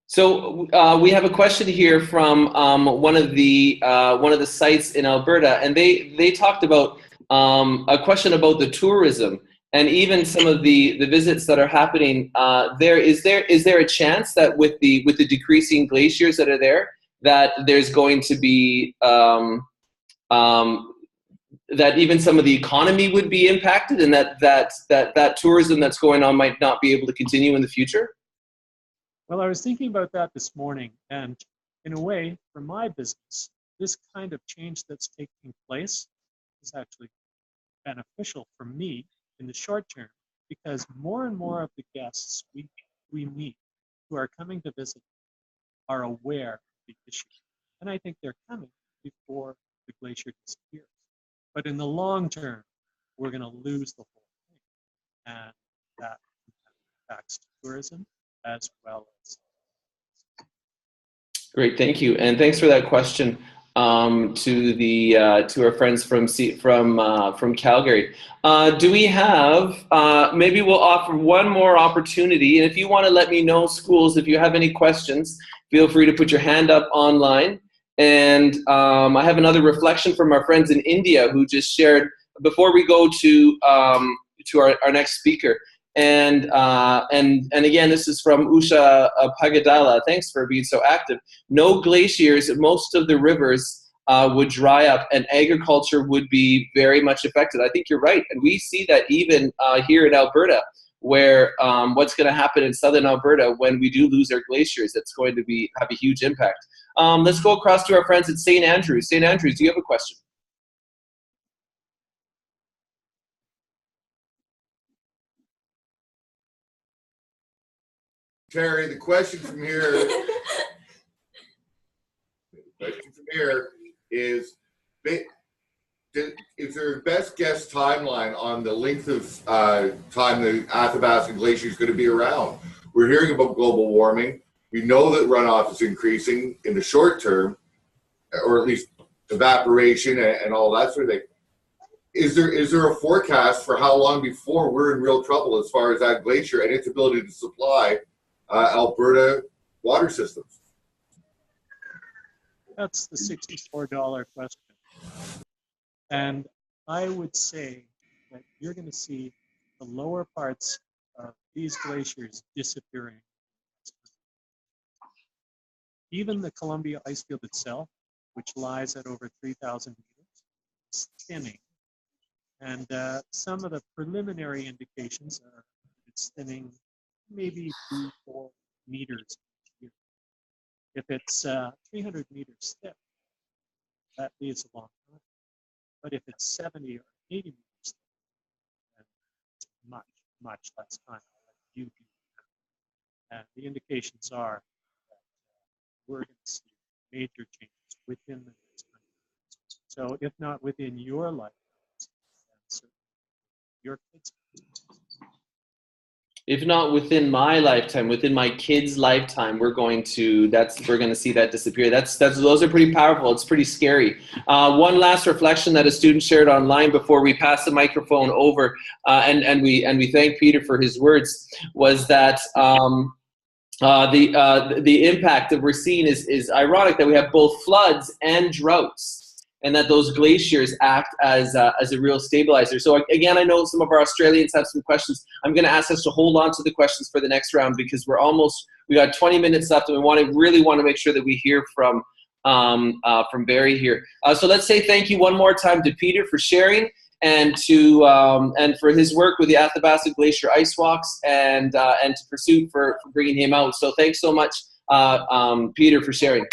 [SPEAKER 1] So we have a question here from one of the sites in Alberta, and they talked about a question about the tourism and even some of the visits that are happening there. Is there a chance that with the decreasing glaciers that are there, that there's going to be that even some of the economy would be impacted, and that tourism that's going on might not be able to continue in the future?
[SPEAKER 2] Well, I was thinking about that this morning, and in a way, for my business, this kind of change that's taking place is actually beneficial for me in the short term, because more and more of the guests we meet who are coming to visit are aware of the issue. And I think they're coming before the glacier disappears. But in the long term, we're going to lose the whole thing. And that impacts tourism as well as.
[SPEAKER 1] Great, thank you, and thanks for that question to our friends from Calgary. Do we have? Maybe we'll offer one more opportunity, and if you want to let me know, schools, if you have any questions, feel free to put your hand up online. And I have another reflection from our friends in India who just shared before we go to our next speaker. And again, this is from Usha Pagadala. Thanks for being so active. No glaciers, most of the rivers would dry up, and agriculture would be very much affected. I think you're right, and we see that even here in Alberta, where what's going to happen in southern Alberta when we do lose our glaciers, it's going to have a huge impact. Let's go across to our friends at St. Andrews. St. Andrews, do you have a question?
[SPEAKER 14] Terry, the question from here is there a best guess timeline on the length of time the Athabasca Glacier is going to be around? We're hearing about global warming. We know that runoff is increasing in the short term, or at least evaporation and all that sort of thing. Is there a forecast for how long before we're in real trouble as far as that glacier and its ability to supply Alberta water systems?
[SPEAKER 2] That's the $64 question. And I would say that you're going to see the lower parts of these glaciers disappearing. Even the Columbia ice field itself, which lies at over 3,000 meters, is thinning. And some of the preliminary indications are it's thinning maybe 3-4 meters each year. If it's 300 meters thick, that leaves a long time. But if it's 70 or 80 meters thick, then it's much, much less time. You do that. And the indications are that we're going to see major changes within the next 100 years. So if not within your lifetime, then certainly your kids.
[SPEAKER 1] If not within my lifetime, within my kids' lifetime, we're going to see that disappear. Those are pretty powerful. It's pretty scary. One last reflection that a student shared online before we pass the microphone over, and we thank Peter for his words, was that the impact that we're seeing is ironic, that we have both floods and droughts, and that those glaciers act as a real stabilizer. So again, I know some of our Australians have some questions. I'm going to ask us to hold on to the questions for the next round, because we got 20 minutes left, and we really want to make sure that we hear from Barry here. So let's say thank you one more time to Peter for sharing, and for his work with the Athabasca Glacier Ice Walks, and to Pursuit for bringing him out. So thanks so much, Peter, for sharing.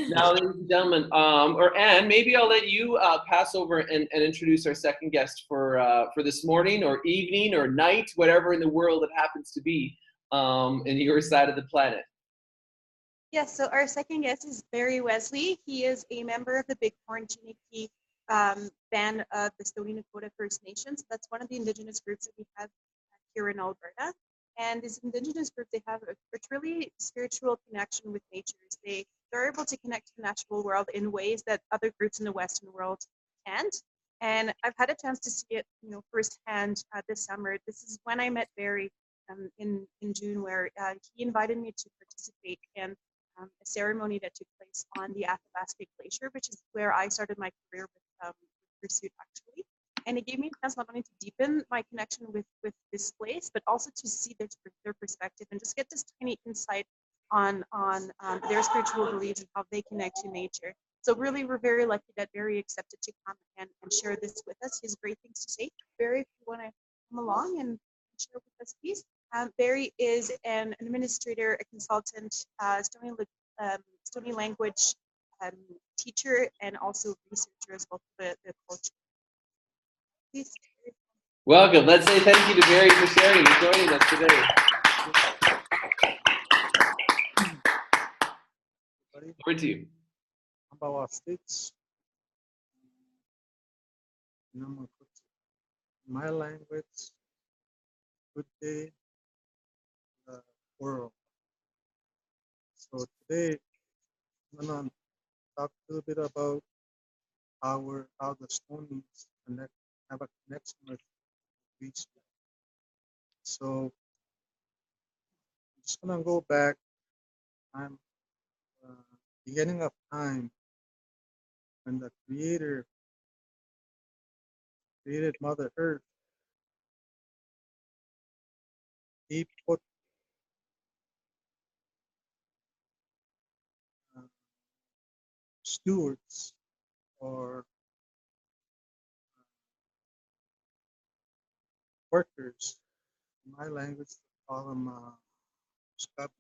[SPEAKER 1] Now, ladies and gentlemen, Anne, maybe I'll let you pass over and introduce our second guest for this morning or evening or night, whatever in the world it happens to be in your side of the planet.
[SPEAKER 11] Yes, so our second guest is Barry Wesley. He is a member of the Bighorn Chiniki band of the Stoney Nakoda First Nations. That's one of the Indigenous groups that we have here in Alberta. And this Indigenous group, they have a truly spiritual connection with nature. They're able to connect to the natural world in ways that other groups in the Western world can't. And I've had a chance to see it, firsthand this summer. This is when I met Barry in June, where he invited me to participate in a ceremony that took place on the Athabasca Glacier, which is where I started my career with Pursuit, actually. And it gave me a chance not only to deepen my connection with this place, but also to see their perspective and just get this tiny insight on their spiritual beliefs and how they connect to nature. So really, we're very lucky that Barry accepted to come and share this with us. He has great things to say. Barry, if you want to come along and share with us, please. Barry is an administrator, a consultant, Stoney language teacher, and also researcher as well for the culture. Please.
[SPEAKER 1] Welcome. Let's say thank you to Barry for sharing and joining us today. Over to you.
[SPEAKER 2] About our states, my language, good day, world. So today, I'm going to talk a little bit about how the Stonies have a connection with each other. So I'm just going to go back. I'm beginning of time when the Creator created Mother Earth. He put stewards or workers. In my language, we call them scab,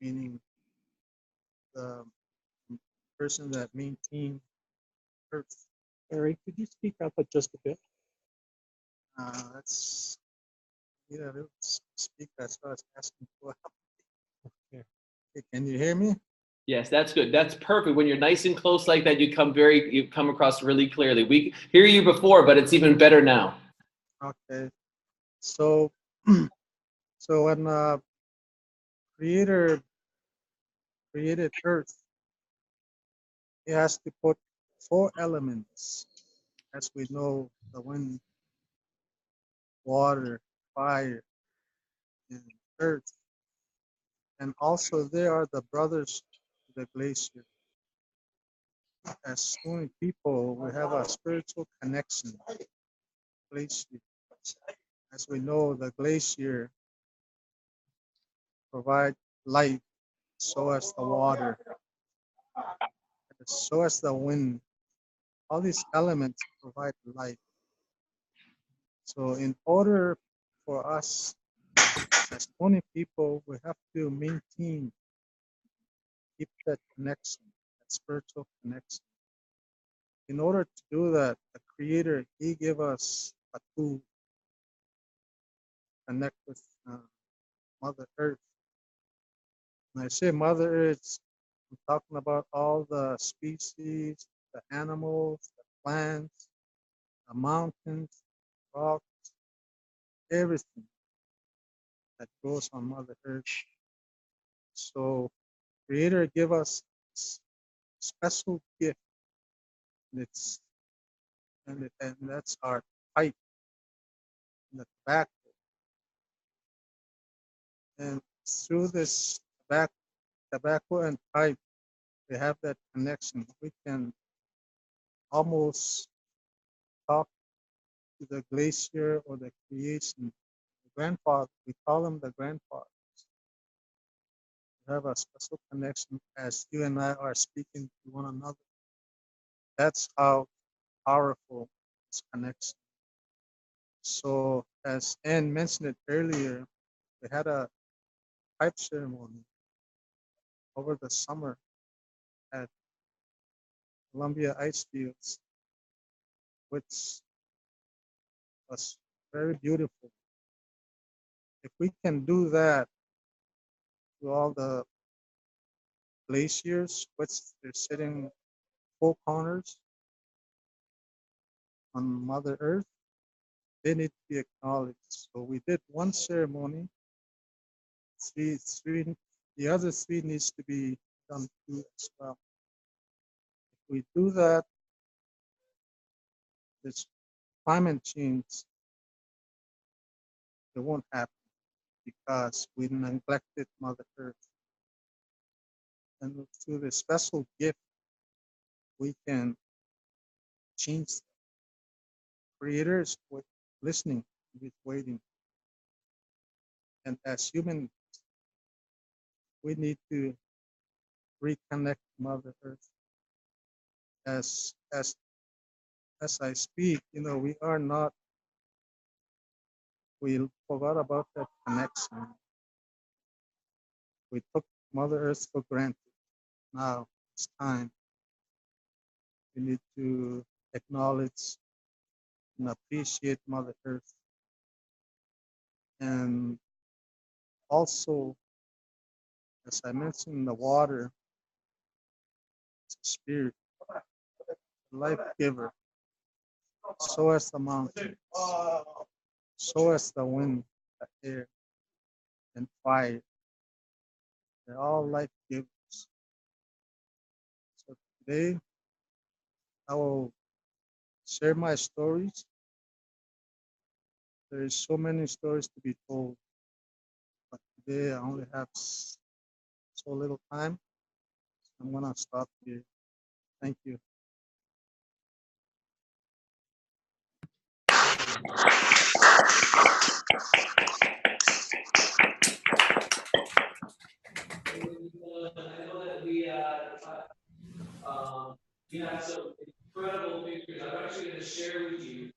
[SPEAKER 2] meaning the person that maintains Earth.
[SPEAKER 15] Barry, could you speak up just a bit?
[SPEAKER 2] Let's speak. That's what I was asking for. Okay. Can you hear me?
[SPEAKER 1] Yes, that's good. That's perfect. When you're nice and close like that, you come across really clearly. We hear you before, but it's even better now.
[SPEAKER 2] Okay. So, when Creator created Earth, he has to put 4 elements, as we know: the wind, water, fire, and earth. And also they are the brothers to the glacier. As Stoney people, we have a spiritual connection. Glacier. As we know, the glacier provide life, so as the water, so as the wind. All these elements provide life. So in order for us as Stoney people, we have to maintain, keep that connection, that spiritual connection. In order to do that, the Creator, He gave us a tool to connect with Mother Earth. When I say Mother Earth, I'm talking about all the species, the animals, the
[SPEAKER 15] plants, the mountains, rocks, everything that grows on Mother Earth. So Creator give us special gift. It's and that's our pipe, the tobacco. And through this tobacco and pipe, we have that connection. We can almost talk to the glacier or the creation. The grandfather, we call them the grandfather. We have a special connection as you and I are speaking to one another. That's how powerful this connection. So as Anne mentioned it earlier, we had a pipe ceremony over the summer at Columbia Ice Fields, which was very beautiful. If we can do that to all the glaciers, which they're sitting four corners on Mother Earth, they need to be acknowledged. So we did one ceremony. The other three needs to be done too as well. If we do that, this climate change, it won't happen because we neglected Mother Earth. And through the special gift, we can change that. Creator is listening, he's waiting. And as humans, we need to reconnect Mother Earth. As I speak, we are not, we forgot about that connection. We took Mother Earth for granted. Now it's time. We need to acknowledge and appreciate Mother Earth. And also, as I mentioned, the water, it's a spirit, a life giver. So as the mountains, so as the wind, the air, and fire. They're all life givers. So today, I will share my stories. There is so many stories to be told, but today I only have so little time. I'm gonna stop here. Thank you.
[SPEAKER 1] I know that we have some incredible pictures. I'm actually going to share with you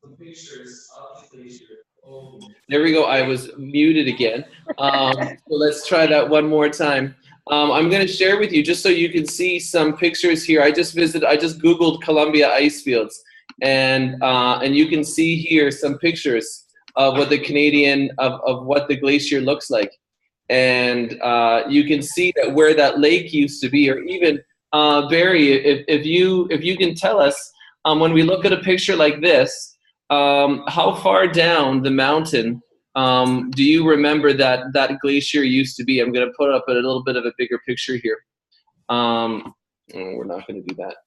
[SPEAKER 1] some pictures of the glacier. Oh, there we go. I was muted again. So let's try that one more time. I'm going to share with you just so you can see some pictures here. I just Googled Columbia ice fields, and you can see here some pictures of what what the glacier looks like. And you can see that where that lake used to be, or even Barry, if you can tell us when we look at a picture like this, how far down the mountain do you remember that glacier used to be? I'm going to put up a little bit of a bigger picture here. We're not going to do that.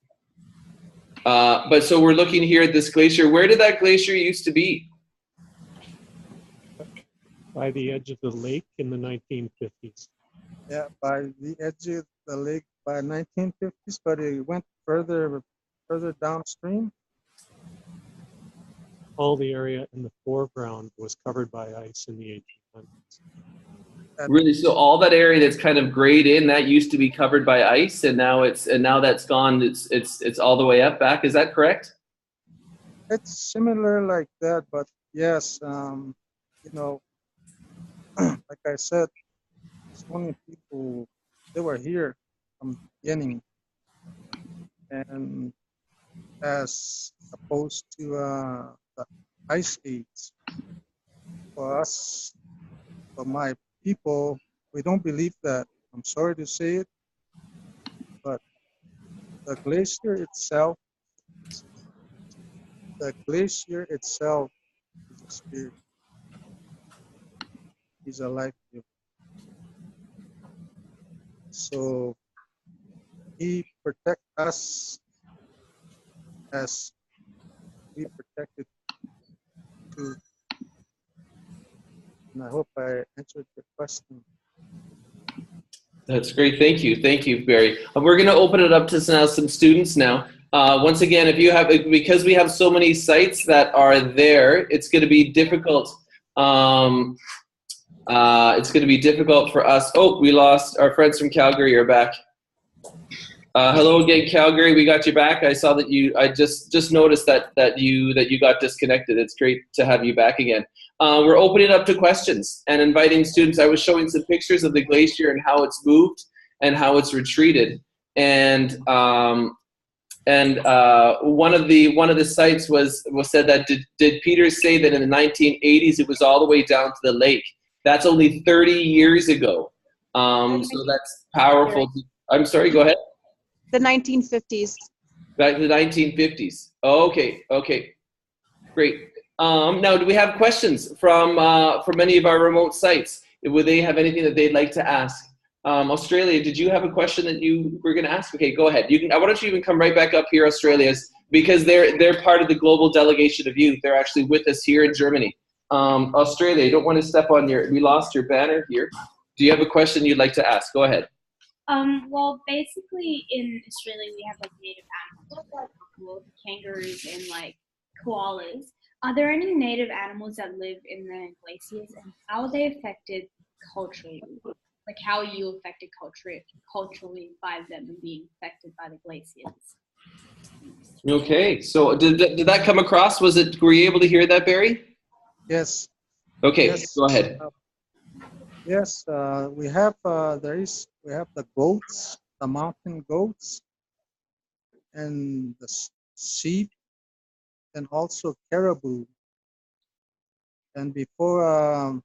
[SPEAKER 1] But so we're looking here at this glacier. Where did that glacier used to be?
[SPEAKER 15] By the edge of the lake in the 1950s. Yeah, by the edge of the lake by 1950s, but it went further downstream. All the area in the foreground was covered by ice in the 1800s.
[SPEAKER 1] Really, so all that area that's kind of grayed in, that used to be covered by ice, and now that's gone. It's all the way up back. Is that correct?
[SPEAKER 15] It's similar like that, but yes, like I said, so many people, they were here from the beginning, and as opposed to the ice age, for us, for my people, we don't believe that. I'm sorry to say it, but the glacier itself the glacier itself is a spirit. He's a life giver. So he protect us as we protected too. And I hope I answered your question.
[SPEAKER 1] That's great. Thank you. Thank you, Barry. We're going to open it up to some students now. Once again, if you have, because we have so many sites that are there, it's going to be difficult. It's going to be difficult for us. Oh, we lost our friends from Calgary are back. Hello again, Calgary. We got you back. I saw that you. I just noticed that you got disconnected. It's great to have you back again. We're opening up to questions and inviting students. I was showing some pictures of the glacier and how it's moved and how it's retreated. And one of the sites was said that did Peter say that in the 1980s it was all the way down to the lake? That's only 30 years ago. So that's powerful. I'm sorry. Go ahead.
[SPEAKER 11] The 1950s.
[SPEAKER 1] Back to the 1950s. Okay, okay, great. Now, do we have questions from any of our remote sites? Would they have anything that they'd like to ask? Australia, did you have a question that you were going to ask? Okay, go ahead. You can. Why don't you even come right back up here, Australia, because they're part of the global delegation of youth. They're actually with us here in Germany. Australia, you don't want to step on your. We lost your banner here. Do you have a question you'd like to ask? Go ahead.
[SPEAKER 13] Well, basically in Australia we have like native animals like buffalo, kangaroos, and like koalas. Are there any native animals that live in the glaciers, and how are they affected culturally? Like how are you affected culturally by them being affected by the glaciers?
[SPEAKER 1] Okay, so did that come across? Were you able to hear that, Barry?
[SPEAKER 15] Yes.
[SPEAKER 1] Okay,
[SPEAKER 15] yes.
[SPEAKER 1] Go ahead.
[SPEAKER 15] Yes, we have the goats, the mountain goats, and the sheep, and also caribou. And before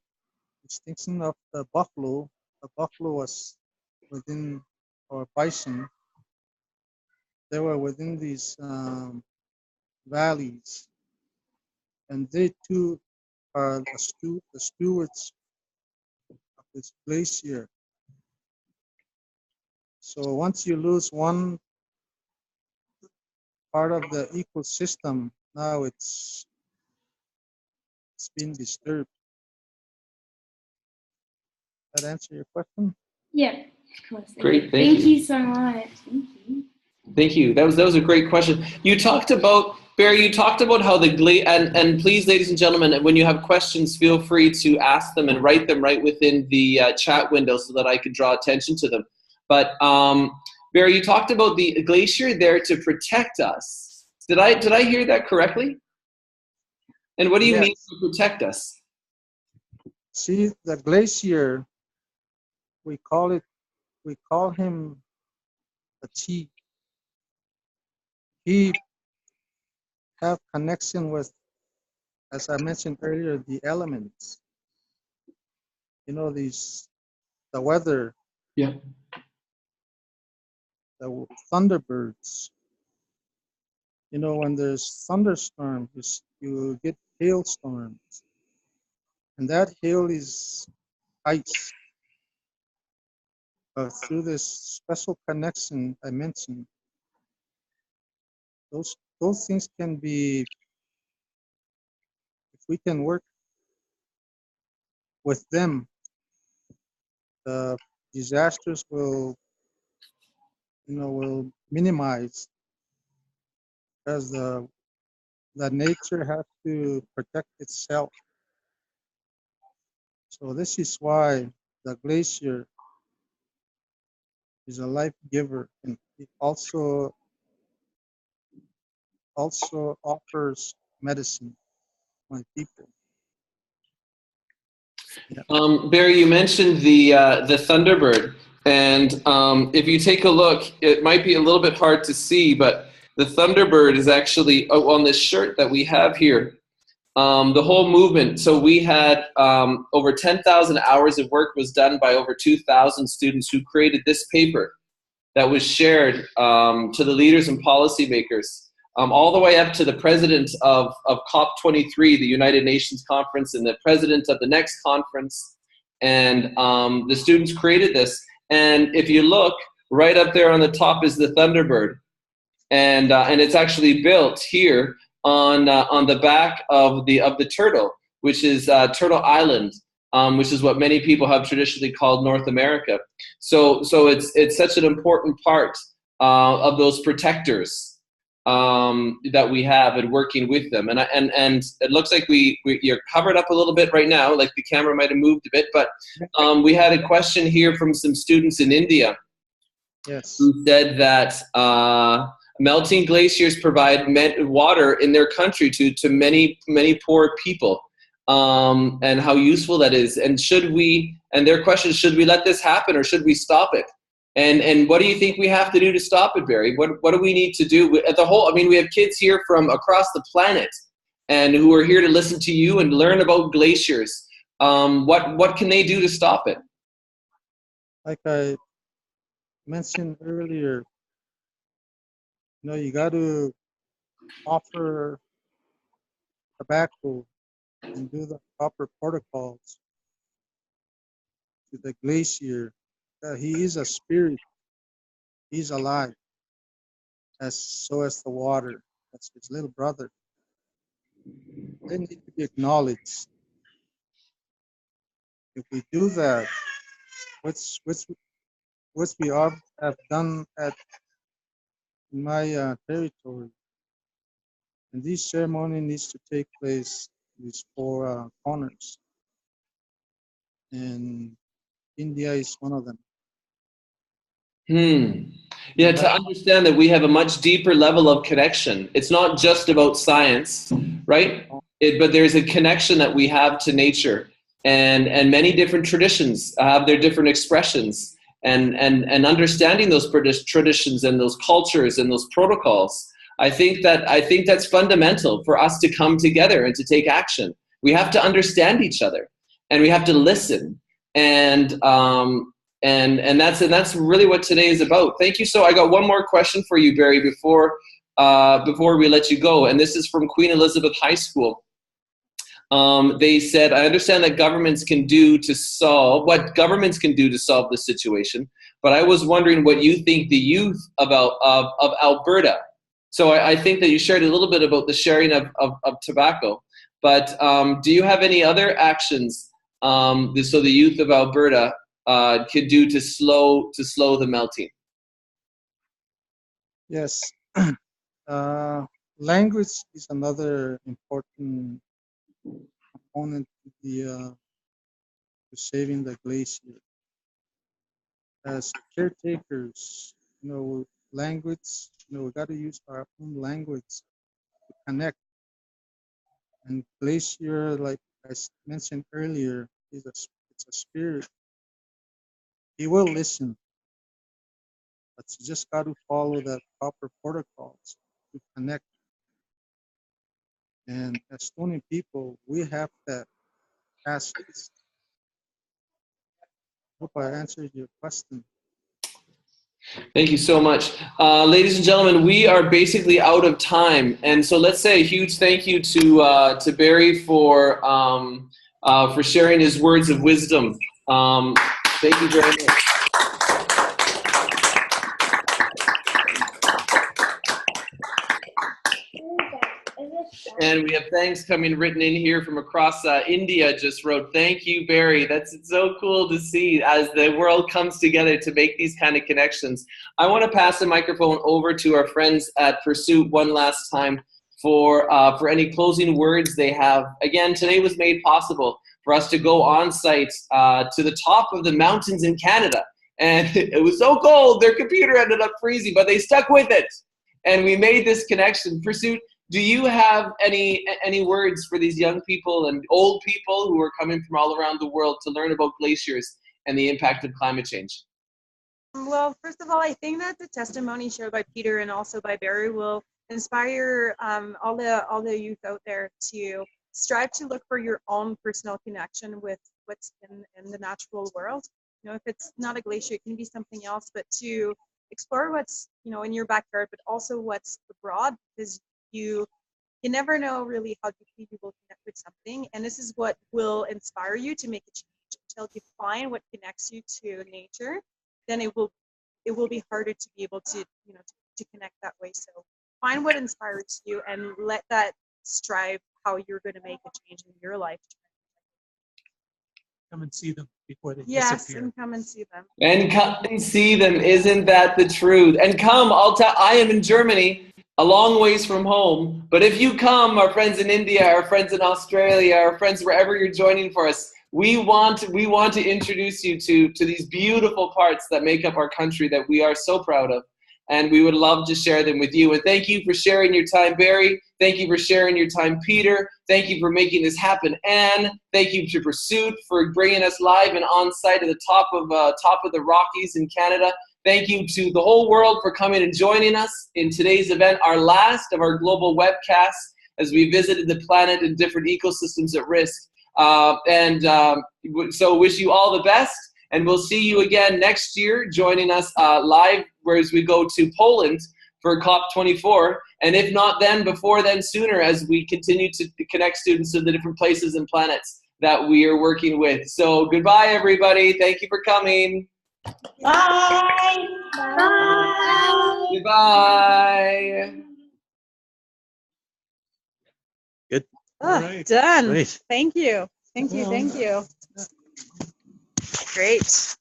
[SPEAKER 15] extinction of the buffalo was within, or bison, they were within these valleys, and they too are the stewards of this glacier. So once you lose one part of the ecosystem, now it's been disturbed. That answer your question?
[SPEAKER 13] Yeah, of course.
[SPEAKER 1] Great,
[SPEAKER 13] thank you so much. Thank you.
[SPEAKER 1] Thank you. That was a great question. You talked about, Barry, you talked about how and please, ladies and gentlemen, when you have questions, feel free to ask them and write them right within the chat window so that I can draw attention to them. But Barry, you talked about the glacier there to protect us. Did I hear that correctly? And what do you mean to protect us?
[SPEAKER 15] See, the glacier, we call him a chief. He have connection with, as I mentioned earlier, the elements. You know, the weather.
[SPEAKER 1] Yeah.
[SPEAKER 15] The thunderbirds. You know, when there's thunderstorms, you get hailstorms. And that hail is ice. Through this special connection I mentioned, those things can be, if we can work with them, the disasters will minimize, because the nature has to protect itself. So this is why the glacier is a life giver, and it also offers medicine to my people. Yeah.
[SPEAKER 1] Barry, you mentioned the Thunderbird, and if you take a look, it might be a little bit hard to see, but the Thunderbird is actually on this shirt that we have here. The whole movement. So we had over 10,000 hours of work was done by over 2,000 students who created this paper that was shared to the leaders and policymakers all the way up to the president of COP23, the United Nations conference, and the president of the next conference. And the students created this. And if you look, right up there on the top is the Thunderbird. And it's actually built here on the back of the turtle, which is Turtle Island, which is what many people have traditionally called North America. So it's such an important part of those protectors that we have and working with them. And it looks like you're covered up a little bit right now, like the camera might have moved a bit, but we had a question here from some students in India.
[SPEAKER 15] Yes.
[SPEAKER 1] Who said that melting glaciers provide water in their country to many poor people, and how useful that is. And their question is, should we let this happen or should we stop it? And what do you think we have to do to stop it, Barry? What do we need to do at the whole? I mean, we have kids here from across the planet and who are here to listen to you and learn about glaciers. What can they do to stop it?
[SPEAKER 15] Like I mentioned earlier, you got to offer tobacco and do the proper protocols to the glacier. He is a spirit. He's alive. So as the water. That's his little brother. They need to be acknowledged. If we do that, what's we have done in my territory, and this ceremony needs to take place in these four corners, and India is one of them.
[SPEAKER 1] Yeah, to understand that we have a much deeper level of connection. It's not just about science, right? But there's a connection that we have to nature, and many different traditions have their different expressions, and understanding those traditions and those cultures and those protocols. I think that's fundamental for us to come together and to take action. We have to understand each other, and we have to listen, and that's really what today is about. Thank you. So I got one more question for you, Barry, before we let you go, and this is from Queen Elizabeth High School. They said, I understand that governments can do to solve the situation, but I was wondering what you think the youth of Alberta. So I think that you shared a little bit about the sharing of tobacco, but do you have any other actions so the youth of Alberta could do to slow the melting?
[SPEAKER 15] Yes. Language is another important component to saving the glacier. As caretakers, language, we got to use our own language to connect. And glacier, like I mentioned earlier, it's a spirit. He will listen, but you just got to follow the proper protocols to connect. And as Stony people, we have that aspect. Hope I answered your question.
[SPEAKER 1] Thank you so much. Ladies and gentlemen, we are basically out of time. And so let's say a huge thank you to Barry for sharing his words of wisdom. Thank you very much. And we have thanks coming written in here from across India. Just wrote, thank you, Barry. That's so cool to see as the world comes together to make these kind of connections. I want to pass the microphone over to our friends at Pursuit one last time for any closing words they have. Again, today was made possible for us to go on site to the top of the mountains in Canada. And it was so cold, their computer ended up freezing, but they stuck with it. And we made this connection. Pursuit, do you have any words for these young people and old people who are coming from all around the world to learn about glaciers and the impact of climate change?
[SPEAKER 11] Well, first of all, I think that the testimony shared by Peter and also by Barry will inspire all the youth out there to strive to look for your own personal connection with what's in the natural world. If it's not a glacier, it can be something else, but to explore what's, in your backyard, but also what's abroad, because you never know really how deeply you will connect with something. And this is what will inspire you to make a change. Until you find what connects you to nature, then it will be harder to be able to, to connect that way. So find what inspires you and let that strive how you're going to make a change in your life.
[SPEAKER 2] Come and see them before they
[SPEAKER 11] Yes,
[SPEAKER 2] disappear.
[SPEAKER 11] and come and see them.
[SPEAKER 1] And come and see them. Isn't that the truth? And come, I am in Germany, a long ways from home. But if you come, our friends in India, our friends in Australia, our friends wherever you're joining for us, we want to introduce you to these beautiful parts that make up our country that we are so proud of. And we would love to share them with you. And thank you for sharing your time, Barry. Thank you for sharing your time, Peter. Thank you for making this happen, Anne. Thank you to Pursuit for bringing us live and on site at the top of the Rockies in Canada. Thank you to the whole world for coming and joining us in today's event, our last of our global webcasts as we visited the planet and different ecosystems at risk. So wish you all the best. And we'll see you again next year, joining us live as we go to Poland for COP24. And if not then, before then, sooner, as we continue to connect students to the different places and planets that we are working with. So goodbye, everybody. Thank you for coming.
[SPEAKER 10] Bye. Bye.
[SPEAKER 1] Goodbye.
[SPEAKER 2] Good.
[SPEAKER 11] Right. Done. Great. Thank you. Thank you. Thank you. Great.